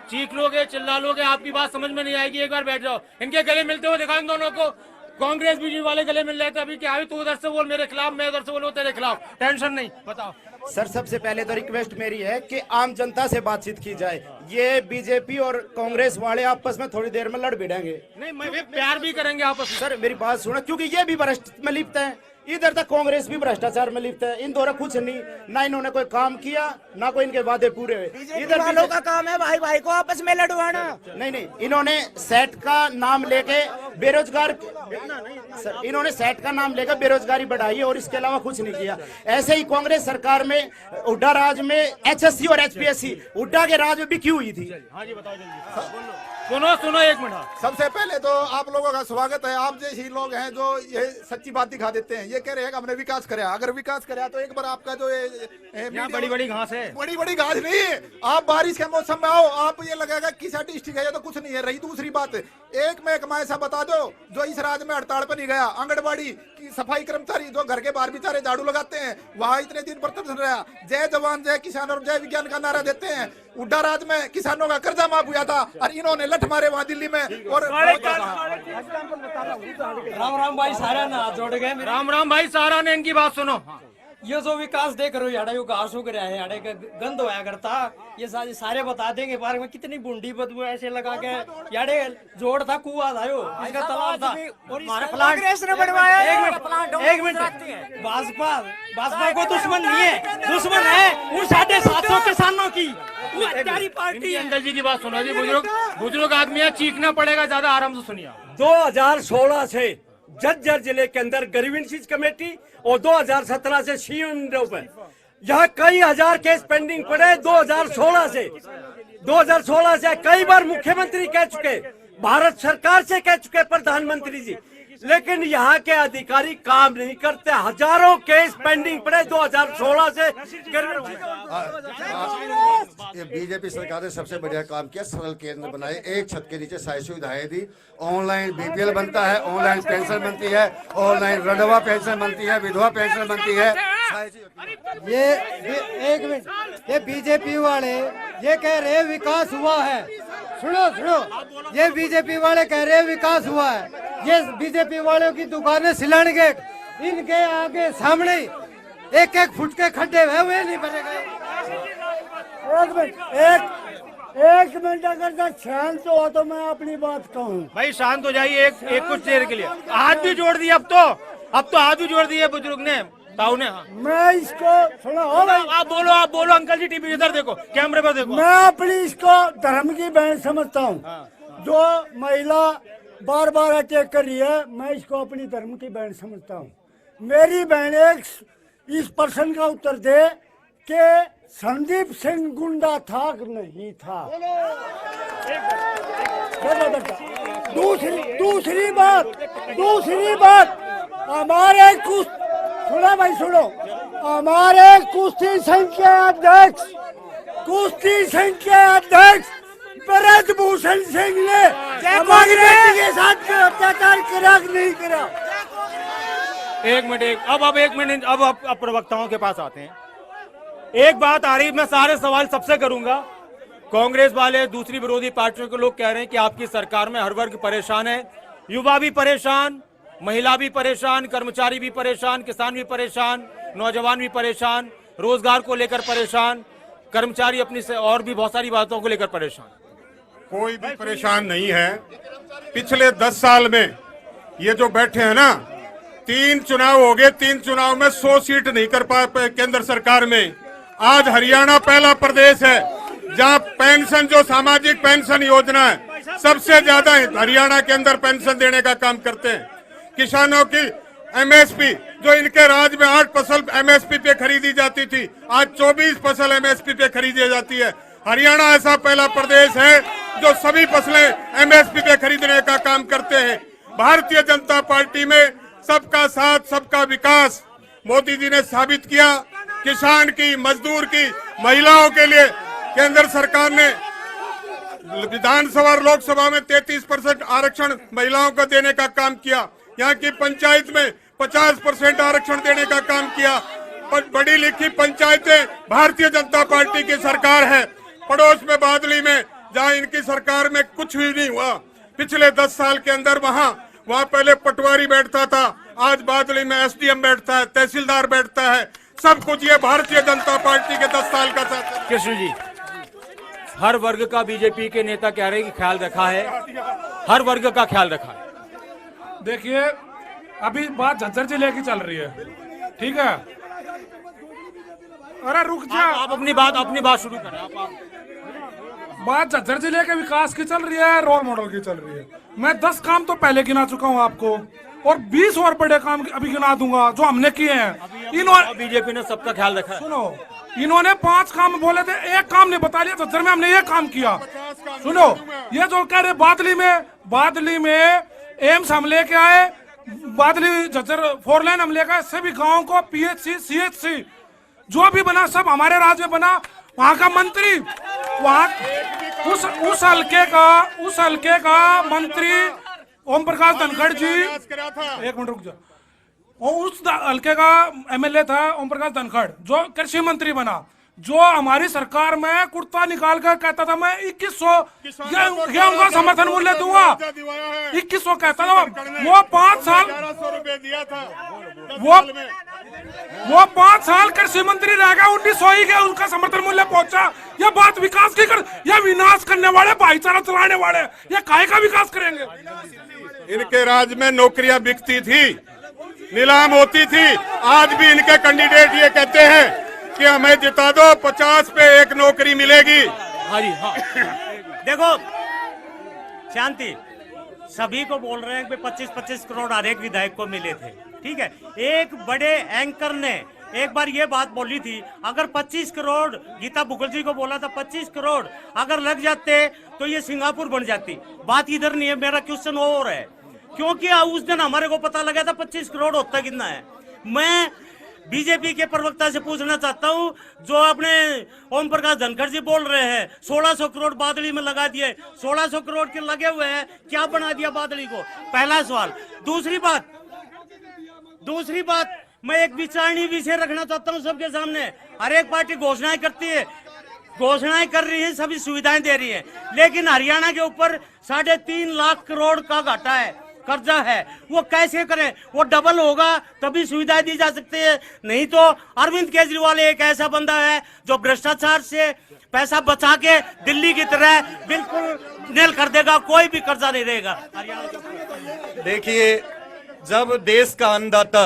चीख लोगे, चिल्ला लोगे, आपकी बात समझ में नहीं आएगी। एक बार बैठ जाओ, इनके गले मिलते हुए दिखाओ इन दोनों को। कांग्रेस बीजेपी वाले गले मिल रहे थे अभी, क्या तू उधर से बोल मेरे खिलाफ, मैं उधर से बोलूं तेरे खिलाफ, टेंशन नहीं। बताओ सर, सबसे पहले तो रिक्वेस्ट मेरी है कि आम जनता से बातचीत की जाए। ये बीजेपी और कांग्रेस वाले आपस में थोड़ी देर में लड़ भिड़ेंगे। नहीं, वे प्यार भी करेंगे आपस में। सर मेरी बात सुनो, क्योंकि ये भी भ्रष्ट में लिप्त है, इधर तक कांग्रेस भी भ्रष्टाचार में लिप्त है। इन दोनों कुछ नहीं, ना इन्होंने कोई काम किया, ना कोई इनके वादे पूरे हुए। इधर वालों का काम है भाई भाई को आपस में लड़वाना। नहीं, इन्होंने सेट का नाम लेके बेरोजगार, इन्होंने सेट का नाम लेकर बेरोजगारी बढ़ाई और इसके अलावा कुछ नहीं किया। ऐसे ही कांग्रेस सरकार में हुड्डा राज में एचएससी और एचपीएससी, हुड्डा के राज में भी क्यों हुई थी? हाँ जी बताओ जल्दी। सुनो एक मिनट। सबसे पहले तो आप लोगों का स्वागत है। आप जैसे लोग हैं जो ये सच्ची बात दिखा देते हैं। ये कह रहे हैं कि हमने विकास कराया। अगर विकास कराया तो एक बार आपका जो बड़ी बड़ी घास है, बड़ी बड़ी घास नहीं है। आप बारिश के मौसम में आओ, आप ये लगेगा कि स्टैटिस्टिक है, ये तो कुछ नहीं है। रही दूसरी बात, एक में एक ऐसा बता दो जो इस राज्य में हड़ताल पर नहीं गया। आंगनबाड़ी की सफाई कर्मचारी जो घर के बाहर बेचारे झाड़ू लगाते हैं, वहाँ इतने दिन प्रदर्शन रहा। जय जवान जय किसान और जय विज्ञान का नारा देते हैं। हुड्डा राज में किसानों का कर्जा माफ हुआ था और इन्होंने लठ मारे वहाँ दिल्ली में। और राम राम भाई सारा ना जोड़ गए। राम भाई सारा ने इनकी बात सुनो। ये जो विकास देख रहे हो याडे, यो घास उग रहा है, याडे का गंद होया करता, ये सारे बता देंगे बारे में। कितनी बूंदी बदबू ऐसे लगा के, याडे जोड़ था, कुआ था, यो इसका तालाब था और कांग्रेस ने बनवाया। एक मिनट, भाजपा को दुश्मन नहीं है, दुश्मन है उन 750 किसानों की, वो हत्यारी पार्टी है। अंकल जी की बात सुनो जी, बुजुर्ग आदमी है, चीखना पड़ेगा, ज्यादा आराम से सुनिए। 2016 से झज्जर जिले के अंदर ग्रीवेंसेस कमेटी और 2017 से सीएम पे यहाँ कई हजार केस पेंडिंग पड़े। 2016 से कई बार मुख्यमंत्री कह चुके, भारत सरकार से कह चुके प्रधानमंत्री जी, लेकिन यहाँ के अधिकारी काम नहीं करते। हजारों केस पेंडिंग पड़े 2016 से। ये बीजेपी सरकार ने सबसे बढ़िया काम किया, सरल केंद्र बनाए, एक छत के नीचे सारी सुविधाएं दी। ऑनलाइन बीपीएल बनता है, ऑनलाइन पेंशन बनती है, ऑनलाइन रडवा पेंशन बनती है, विधवा पेंशन बनती है। ये एक मिनट, ये बीजेपी वाले ये कह रहे विकास हुआ है। सुनो, ये बीजेपी वाले कह रहे विकास हुआ है। ये बीजेपी वालों की दुकानें सिलाएंगे, इनके आगे सामने एक एक फुट के खड्डे हुए नहीं बने गए। एक मिनट अगर शांत हो तो मैं अपनी बात कहूँ। भाई शांत हो जाइए एक कुछ देर के लिए। हाथ भी जोड़ दिए अब तो हाथ भी जोड़ दिए बुजुर्ग ने, ताऊ ने। मैं इसको सुनो, आप बोलो अंकल जी, टीवी इधर देखो, कैमरे पर देखो। मैं अपनी इसको धर्म की बहन समझता हूँ। जो महिला बार बार अटैक कर रही है, मैं इसको अपनी धर्म की बहन समझता हूँ। मेरी बहन एक इस प्रश्न का उत्तर दे कि संदीप सिंह गुंडा था कि नहीं था। दूसरी बात हमारे कुछ सुनो भाई सुनो, हमारे कुश्ती संघ के अध्यक्ष ब्रजभूषण सिंह ने हमारी बेटी के साथ अत्याचार करा नहीं करा। एक मिनट, अब आप प्रवक्ताओं के पास आते हैं। एक बात आ रही, मैं सारे सवाल सबसे करूंगा। कांग्रेस वाले, दूसरी विरोधी पार्टियों के लोग कह रहे हैं कि आपकी सरकार में हर वर्ग परेशान है, युवा भी परेशान, महिला भी परेशान, कर्मचारी भी परेशान, किसान भी परेशान, नौजवान भी परेशान, रोजगार को लेकर परेशान, कर्मचारी अपनी से और भी बहुत सारी बातों को लेकर परेशान। कोई भी परेशान नहीं है। पिछले 10 साल में ये जो बैठे हैं ना, 3 चुनाव हो गए, 3 चुनाव में 100 सीट नहीं कर पाए केंद्र सरकार में। आज हरियाणा पहला प्रदेश है जहां पेंशन, जो सामाजिक पेंशन योजना है, सबसे ज्यादा हरियाणा के अंदर पेंशन देने का काम करते हैं। किसानों की एमएसपी, जो इनके राज में 8 फसल एमएसपी पे खरीदी जाती थी, आज 24 फसल एमएसपी पे खरीदी जाती है। हरियाणा ऐसा पहला प्रदेश है जो सभी फसलें एमएसपी पे खरीदने का काम करते हैं। भारतीय जनता पार्टी में सबका साथ सबका विकास मोदी जी ने साबित किया। किसान की, मजदूर की, महिलाओं के लिए केंद्र सरकार ने विधानसभा और लोकसभा में 33% आरक्षण महिलाओं को देने का काम किया। यहाँ की पंचायत में 50% आरक्षण देने का काम किया। बड़ी लिखी पंचायतें भारतीय जनता पार्टी की सरकार है। पड़ोस में बादली में, जहाँ इनकी सरकार में कुछ भी नहीं हुआ, पिछले 10 साल के अंदर वहाँ वहाँ पहले पटवारी बैठता था, आज बादली में एसडीएम बैठता है, तहसीलदार बैठता है। सब कुछ ये भारतीय जनता पार्टी के 10 साल का शासन। कृष्ण जी, हर वर्ग का बीजेपी के नेता कह रहे हैं कि ख्याल रखा है, हर वर्ग का ख्याल रखा है। देखिए, अभी बात झज्जर जिले की चल रही है, ठीक है? अरे रुक जा, आप अपनी बात शुरू करें। आप बात झज्जर जिले के विकास की चल रही है, रोल मॉडल की चल रही है। मैं 10 काम तो पहले गिना चुका हूँ आपको, और 20 और बड़े काम अभी गिना दूंगा जो हमने किए हैं। इन्होंने, बीजेपी ने सबका ख्याल रखा है। सुनो, इन्होंने 5 काम बोले थे, एक काम नहीं बता लिया। झज्जर में हमने ये काम किया। सुनो, ये जो कह रहे बादली में एम्स हम लेके आए, बादली झज्जर 4 लेन हम लेके आए, सभी गाँव को PHC CHC जो भी बना सब हमारे राज्य में बना। वहाँ का मंत्री, वहाँ उस हल्के का मंत्री ओम प्रकाश धनखड़ जी, एक मिनट रुक जा, और उस हल्के का MLA था ओम प्रकाश धनखड़, जो कृषि मंत्री बना, जो हमारी सरकार में कुर्ता निकाल कर कहता था मैं 2100 गेहूं का समर्थन मूल्य दूंगा, 2100 कहता था। वो 5 साल दिया था, वो 5 साल कृषि मंत्री रह गया, 1900 ही के उनका समर्थन मूल्य पहुंचा। यह बात विकास की कर, यह विनाश करने वाले, भाईचारा चलाने वाले, ये काहे का विकास करेंगे? इनके राज में नौकरियां बिकती थी, नीलाम होती थी। आज भी इनके कैंडिडेट ये कहते हैं कि हमें जिता दो, 50 पे 1 नौकरी मिलेगी। हाँ जी, हाँ। देखो शांति, सभी को बोल रहे हैं कि 25-25 करोड़ हर एक विधायक को मिले थे, ठीक है। एक बड़े एंकर ने एक बार ये बात बोली थी, अगर 25 करोड़, गीता बुगल जी को बोला था 25 करोड़ अगर लग जाते तो ये सिंगापुर बन जाती। बात इधर नहीं है, मेरा क्वेश्चन और है, क्योंकि उस दिन हमारे को पता लगा था 25 करोड़ होता कितना है। मैं बीजेपी के प्रवक्ता से पूछना चाहता हूं, जो अपने ओम प्रकाश धनखड़ जी बोल रहे हैं 1600 करोड़ बादली में लगा दिए, 1600 करोड़ के लगे हुए हैं, क्या बना दिया बादली को? पहला सवाल। दूसरी बात मैं एक विचारणीय विषय रखना चाहता हूं सबके सामने। हर एक पार्टी घोषणाएं करती है, घोषणाएं कर रही है, सभी सुविधाएं दे रही है, लेकिन हरियाणा के ऊपर 3.5 लाख करोड़ का घाटा है, कर्जा है। वो कैसे करें? वो डबल होगा तभी सुविधाएं दी जा सकती है, नहीं तो अरविंद केजरीवाल एक ऐसा बंदा है जो भ्रष्टाचार से पैसा बचा के दिल्ली की तरह बिल्कुल नेल कर देगा, कोई भी कर्जा नहीं रहेगा। देखिए, जब देश का अन्नदाता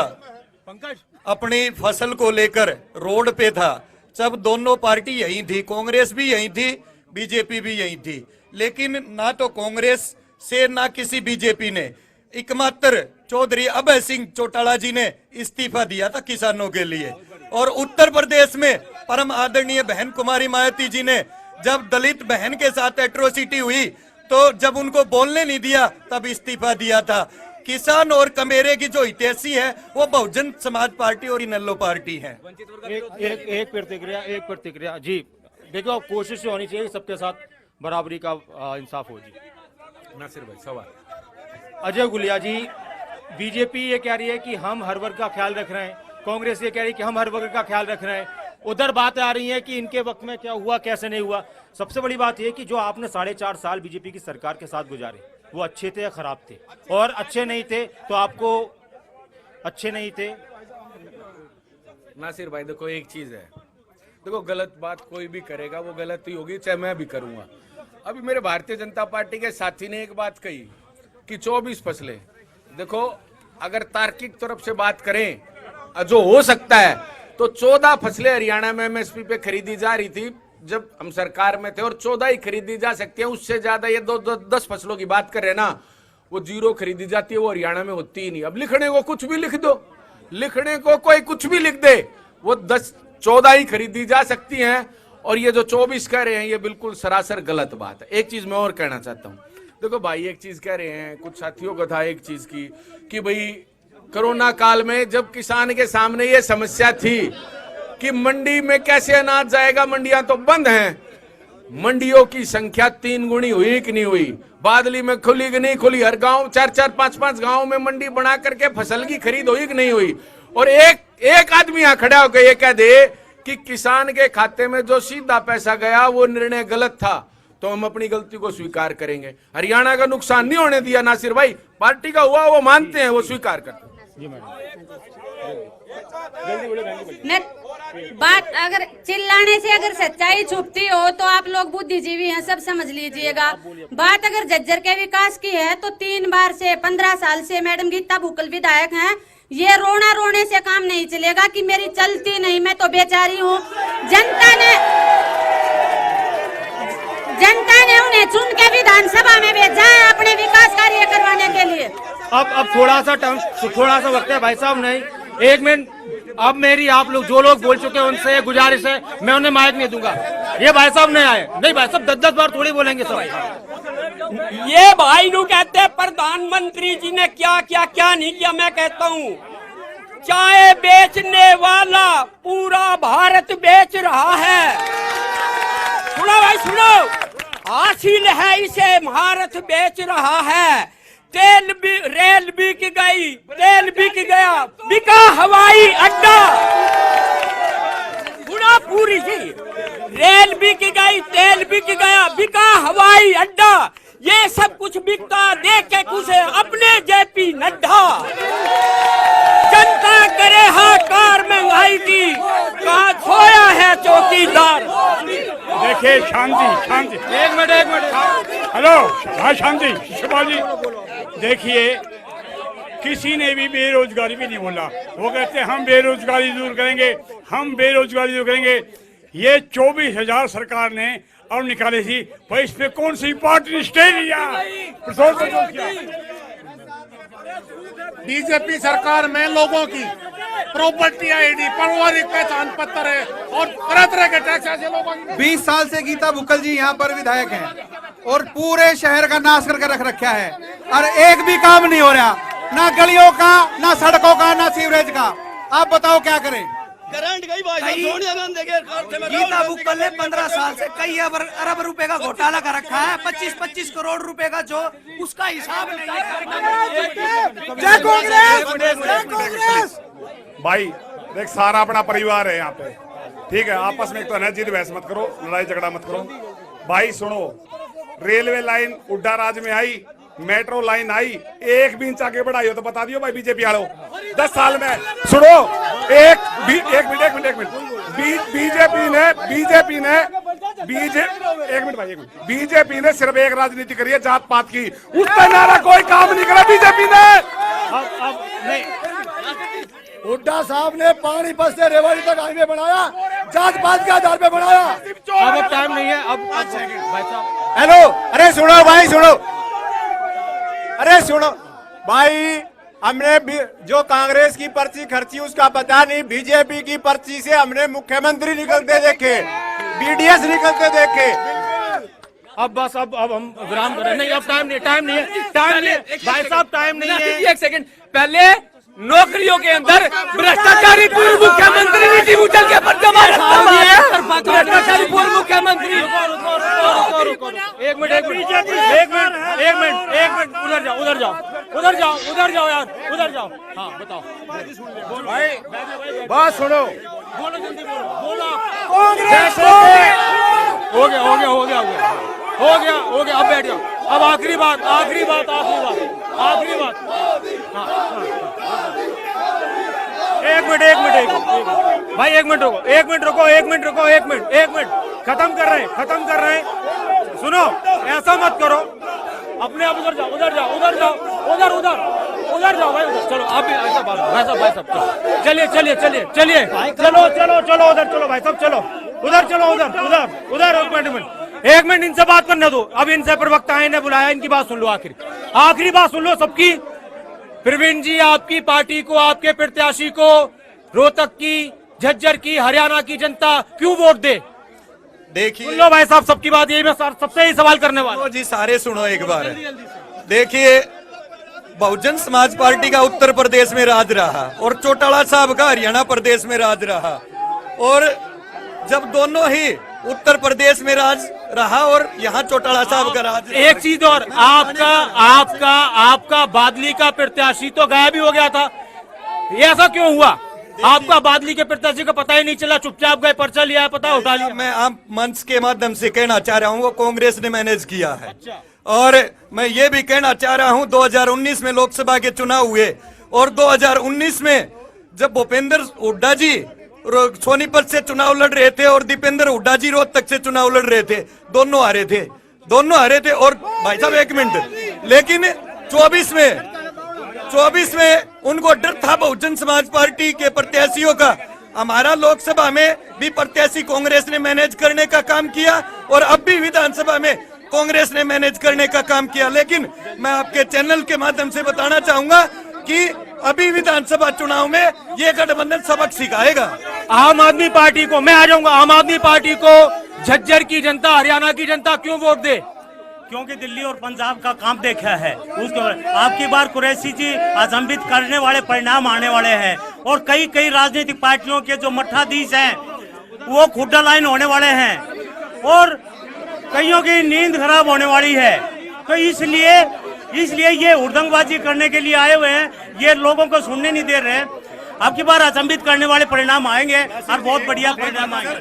अपनी फसल को लेकर रोड पे था, जब दोनों पार्टी यही थी, कांग्रेस भी यही थी, बीजेपी भी यही थी, लेकिन ना तो कांग्रेस से ना किसी बीजेपी ने, एकमात्र चौधरी अभय सिंह चौटाला जी ने इस्तीफा दिया था किसानों के लिए। और उत्तर प्रदेश में परम आदरणीय बहन कुमारी मायावती जी ने, जब दलित बहन के साथ एट्रोसिटी हुई तो जब उनको बोलने नहीं दिया तब इस्तीफा दिया था। किसान और कमेरे की जो हितैषी है वो बहुजन समाज पार्टी और इनेलो पार्टी है। एक प्रतिक्रिया जी, देखो कोशिश होनी चाहिए सबके साथ बराबरी का इंसाफ हो जी। नासिर भाई सवाल। अजय गुलिया जी, बीजेपी ये कह रही है कि हम हर वर्ग का ख्याल रख रहे हैं, कांग्रेस ये कह रही है कि हम हर वर्ग का ख्याल रख रहे हैं, उधर बात आ रही है कि इनके वक्त में क्या हुआ कैसे नहीं हुआ। सबसे बड़ी बात यह कि जो आपने 4.5 साल बीजेपी की सरकार के साथ गुजारे, वो अच्छे थे या खराब थे? और अच्छे नहीं थे तो आपको अच्छे नहीं थे? नासिर भाई देखो, एक चीज है, देखो गलत बात कोई भी करेगा वो गलत ही होगी, चाहे मैं भी करूंगा। अभी मेरे भारतीय जनता पार्टी के साथी ने एक बात कही कि 24 फसलें, देखो अगर तार्किक तरफ से बात करें जो हो सकता है तो 14 फसलें हरियाणा में MSP पे खरीदी जा रही थी जब हम सरकार में थे, और 14 ही खरीदी जा सकती है। उससे ज्यादा ये 10 फसलों की बात कर रहे हैं ना, वो 0 खरीदी जाती है, वो हरियाणा में होती ही नहीं। अब लिखने को कुछ भी लिख दो, लिखने को कोई कुछ भी लिख दे, वो 14 ही खरीदी जा सकती हैं। और ये जो 24 कह रहे हैं ये बिल्कुल सरासर गलत बात है। एक चीज मैं और कहना चाहता हूँ, देखो भाई एक चीज कह रहे हैं, कुछ साथियों को था एक चीज की कि भाई कोरोना काल में जब किसान के सामने ये समस्या थी कि मंडी में कैसे अनाज जाएगा, मंडियां तो बंद हैं, मंडियों की संख्या 3 गुनी हुई कि नहीं हुई? बादली में खुली कि नहीं खुली? हर गांव 4-4, 5-5 गांव में मंडी बना करके फसल की खरीद हुई कि नहीं हुई? और एक आदमी यहाँ खड़ा होकर ये कह दे कि किसान के खाते में जो सीधा पैसा गया वो निर्णय गलत था, तो हम अपनी गलती को स्वीकार करेंगे। हरियाणा का नुकसान नहीं होने दिया नासिर भाई, पार्टी का हुआ वो मानते हैं, वो स्वीकार करते हैं। मैं बात अगर चिल्लाने से अगर सच्चाई छुपती हो तो आप लोग बुद्धिजीवी हैं, सब समझ लीजिएगा। बात अगर झज्जर के विकास की है तो 3 बार से 15 साल से मैडम गीता बुक्कल विधायक हैं। ये रोना रोने से काम नहीं चलेगा कि मेरी चलती नहीं, मैं तो बेचारी हूँ। जनता ने उन्हें चुन के विधानसभा में भेजा है अपने विकास कार्य करवाने के लिए। अब थोड़ा सा वक्त है भाई साहब, नहीं 1 मिनट। अब मेरी आप लोग जो लोग बोल चुके हैं उनसे गुजारिश है, मैं उन्हें माइक नहीं दूंगा। ये भाई साहब नहीं आए, नहीं भाई साहब 10-10 बार थोड़ी बोलेंगे सब। ये भाई नु कहते हैं प्रधानमंत्री जी ने क्या क्या क्या नहीं किया। मैं कहता हूँ चाय बेचने वाला पूरा भारत बेच रहा है। सुनो भाई सुनो, हासिल है इसे भारत बेच रहा है। तेल भी, रेल बिक गई, तेल बिक गया, बिका हवाई अड्डा। सुना पूरी जी, रेल बिक गई, तेल बिक गया, बिका हवाई अड्डा। ये सब कुछ बिकता देख के कुछ अपने जेपी नड्डा। जनता करे हाहाकार महंगाई की, कहाँ सोया है चौकीदार। देखिए शांति, एक मिनट। हेलो हाँ शांति शिवाजी। देखिए किसी ने भी बेरोजगारी भी नहीं बोला। वो कहते हैं हम बेरोजगारी दूर करेंगे, हम बेरोजगारी दूर करेंगे। ये 24,000 सरकार ने और निकाली थी भाई, इस पे कौन सी पार्टी ने स्टे लिया? बीजेपी सरकार में लोगों की प्रॉपर्टी आईडी, पारिवारिक पहचान पत्र है और तरह तरह के टैक्स ऐसे लोगों की। 20 साल से गीता बुक्कल जी यहाँ पर विधायक हैं और पूरे शहर का नाश करके रख रखा है और एक भी काम नहीं हो रहा, ना गलियों का, ना सड़कों का, ना सीवरेज का। आप बताओ क्या करें? करंट गई भाई, गीता बुक्कल ने 15 साल से कई अरब रुपए का घोटाला कर रखा है। 25-25 करोड़ रुपए का जो उसका हिसाब नहीं है। जय कांग्रेस। भाई देख सारा अपना परिवार है यहाँ पे, ठीक है? आपस में एक तो जिद बहस मत करो, लड़ाई झगड़ा मत करो। भाई सुनो, रेलवे लाइन उड्डा राज में आई, मेट्रो लाइन आई, एक भी इंच आगे बढ़ाई हो तो बता दियो भाई बीजेपी वालों। 10 साल में सुनो, एक मिनट बीजेपी ने सिर्फ एक राजनीति करी है, जात पात की। उस पर नारा कोई काम नहीं करा बीजेपी ने। अब नहीं, हुड्डा साहब ने पानीपत से रेवाड़ी तक हाईवे बनाया, जात पात के आधार पे बनाया। अब टाइम नहीं है। अब भाई साहब हेलो, अरे सुनो भाई सुनो, अरे सुनो भाई, हमने जो कांग्रेस की पर्ची खर्ची उसका पता नहीं, बीजेपी की पर्ची से हमने मुख्यमंत्री निकलते देखे, बीडीएस निकलते देखे। अब बस अब हम विराम कर रहे हैं। नहीं अब टाइम नहीं है भाई साहब, टाइम नहीं है। 1 सेकंड पहले नौकरियों के अंदर भ्रष्टाचारी पूर्व मुख्यमंत्री नीति बुच्चल के पर जमा रखता है। भ्रष्टाचारी पूर्व मुख्यमंत्री। एक मिनट उधर जाओ यार, उधर जाओ। हाँ बताओ भाई बात सुनो, बोलो जल्दी बोलो। हो गया अब बैठ जाओ। अब आखिरी बात हाँ। एक मिनट भाई, एक मिनट रुको। खत्म कर रहे हैं। सुनो, ऐसा मत करो, अपने आप उधर जाओ उधर जाओ भाई, उधर चलो। आप भी ऐसा बात भाई साहब चलिए चलो उधर चलो भाई साहब, चलो उधर। एक मिनट इनसे बात करने दो। अब इनसे प्रवक्ता ने बुलाया, इनकी बात सुन लो, आखिरी बात सुन लो सबकी। प्रवीण जी, आपकी पार्टी को, आपके प्रत्याशी को रोहतक की, झज्जर की, हरियाणा की जनता क्यों वोट दे? देखिए, सुन लो भाई साहब सबकी बात, यही मैं सबसे ही सवाल करने वाला। जी सारे सुनो एक बार। देखिए, बहुजन समाज पार्टी का उत्तर प्रदेश में राज रहा और चौटाला साहब का हरियाणा प्रदेश में राज रहा, और जब दोनों ही उत्तर प्रदेश में राज रहा और यहाँ चौटाला साहब का राज। एक चीज और, आपका बादली का प्रत्याशी तो गायब ही हो गया था, ये ऐसा क्यों हुआ? आपका बादली के प्रत्याशी का पता ही नहीं चला, चुपचाप गए, पर्चा लिया, पता उठा लिया। मैं आप मंच के माध्यम से कहना चाह रहा हूँ वो कांग्रेस ने मैनेज किया है। और मैं ये भी कहना चाह रहा हूँ 2019 में लोकसभा के चुनाव हुए और 2019 में जब भूपेंद्र हुड्डा जी सोनीपत से चुनाव लड़ रहे थे और दीपेंद्र हुड्डा जी रोहतक से चुनाव लड़ रहे थे, दोनों हारे थे। और भाई साहब एक मिनट, लेकिन 24 में उनको डर था बहुजन समाज पार्टी के प्रत्याशियों का। हमारा लोकसभा में भी प्रत्याशी कांग्रेस ने मैनेज करने का काम किया और अब भी विधानसभा में कांग्रेस ने मैनेज करने का काम किया। लेकिन मैं आपके चैनल के माध्यम से बताना चाहूंगा कि अभी विधानसभा चुनाव में ये गठबंधन सबक सिखाएगा। आम आदमी पार्टी को, मैं आ जाऊंगा, आम आदमी पार्टी को झज्जर की जनता, हरियाणा की जनता क्यों वोट दे? क्योंकि दिल्ली और पंजाब का काम देखा है। उसको आपकी बार कुरैशी जी अचंभित करने वाले परिणाम आने वाले हैं और कई राजनीतिक पार्टियों के जो मठाधीश हैं वो खुड्डा लाइन होने वाले हैं और कईयों की नींद खराब होने वाली है। तो इसलिए ये हुड़दंगबाजी करने के लिए आए हुए हैं, ये लोगों को सुनने नहीं दे रहे हैं। आपकी बार अचंभित करने वाले परिणाम आएंगे और बहुत बढ़िया परिणाम आएंगे।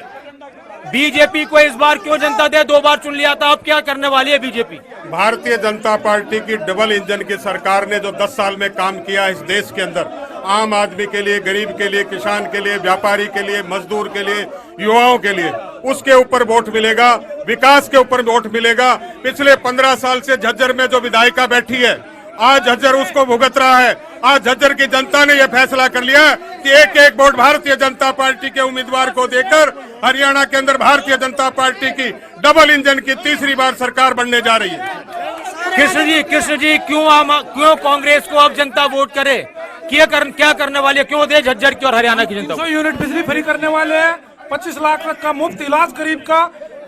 बीजेपी को इस बार क्यों जनता दे? 2 बार चुन लिया था, अब क्या करने वाली है बीजेपी? भारतीय जनता पार्टी की डबल इंजन की सरकार ने जो 10 साल में काम किया इस देश के अंदर, आम आदमी के लिए, गरीब के लिए, किसान के लिए, व्यापारी के लिए, मजदूर के लिए, युवाओं के लिए, उसके ऊपर वोट मिलेगा, विकास के ऊपर वोट मिलेगा। पिछले 15 साल से झज्जर में जो विधायिका बैठी है, आज झज्जर उसको भुगत रहा है। आज झज्जर की जनता ने यह फैसला कर लिया कि एक वोट भारतीय जनता पार्टी के उम्मीदवार को देकर हरियाणा के अंदर भारतीय जनता पार्टी की डबल इंजन की तीसरी बार सरकार बनने जा रही है। कृष्ण जी क्यों कांग्रेस को अब जनता वोट करे? क्या करने वाली है? क्यों दे झज्जर की और हरियाणा की जनता? 300 यूनिट बिजली फ्री करने वाले हैं, 25 लाख तक का मुफ्त इलाज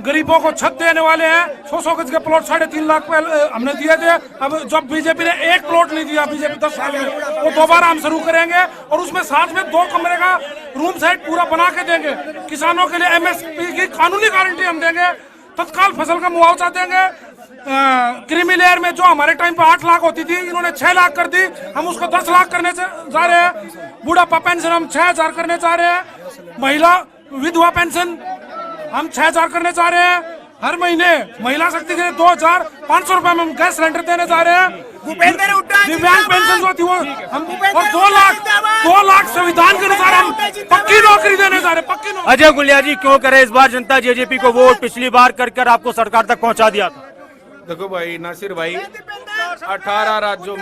गरीबों को छत देने वाले हैं। 100 गज के प्लॉट 3.5 लाख पे हमने दिए थे। अब जब बीजेपी ने एक प्लॉट नहीं दिया, बीजेपी 10 साल में, वो दोबारा हम शुरू करेंगे और उसमें साथ में 2 कमरे का रूम सेट पूरा बना के देंगे। किसानों के लिए MSP की कानूनी गारंटी हम देंगे, तत्काल फसल का मुआवजा देंगे। क्रीमी लेयर में जो हमारे टाइम पे 8 लाख होती थी, इन्होंने 6 लाख कर दी, हम उसको 10 लाख करने जा रहे हैं। बुढ़ापा पेंशन हम 6000 करने जा रहे हैं। महिला विधवा पेंशन हम 6000 करने जा रहे हैं। हर महीने महिला शक्ति के लिए 2500 रुपए में हम गैस सिलेंडर देने जा रहे हैं। दिव्यांग पेंशन जो थी वो हम, और 2 लाख संविधान के अनुसार हम पक्की नौकरी देने जा रहे हैं। पक्की नौकरी। अजय गुलिया जी, क्यों करे इस बार जनता जेजेपी को वोट? पिछली बार कर आपको सरकार तक पहुंचा दिया था। देखो भाई नासिर भाई, 18 राज्यों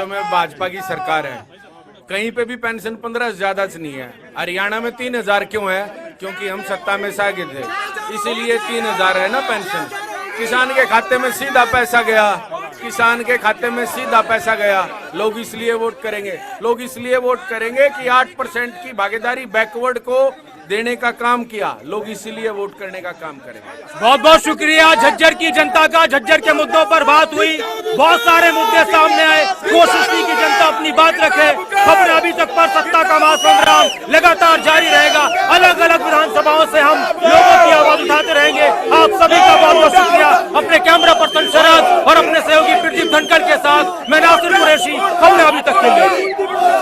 में भाजपा की सरकार है। कहीं पे भी पेंशन 15 से ज्यादा नहीं है। हरियाणा में 3000 क्यों है? क्योंकि हम सत्ता में शागिद थे, इसीलिए 3000 है ना पेंशन। किसान के खाते में सीधा पैसा गया, लोग इसलिए वोट करेंगे कि 8% की भागीदारी बैकवर्ड को देने का काम किया, लोग इसीलिए वोट करने का काम करेंगे। बहुत बहुत शुक्रिया झज्जर की जनता का। झज्जर के मुद्दों पर बात हुई, बहुत सारे मुद्दे सामने आए, कोशिश की कि जनता अपनी बात रखे। खबर अभी तक पर सत्ता का महासंग्राम लगातार जारी रहेगा। अलग अलग विधानसभाओं से हम लोगों की आवाज उठाते रहेंगे। आप सभी का बहुत बहुत शुक्रिया। अपने कैमरा पर्सन शरद और अपने सहयोगी प्रदीप धनखड़ के साथ मैं नासिर कुरैशी, खबर अभी तक के लिए।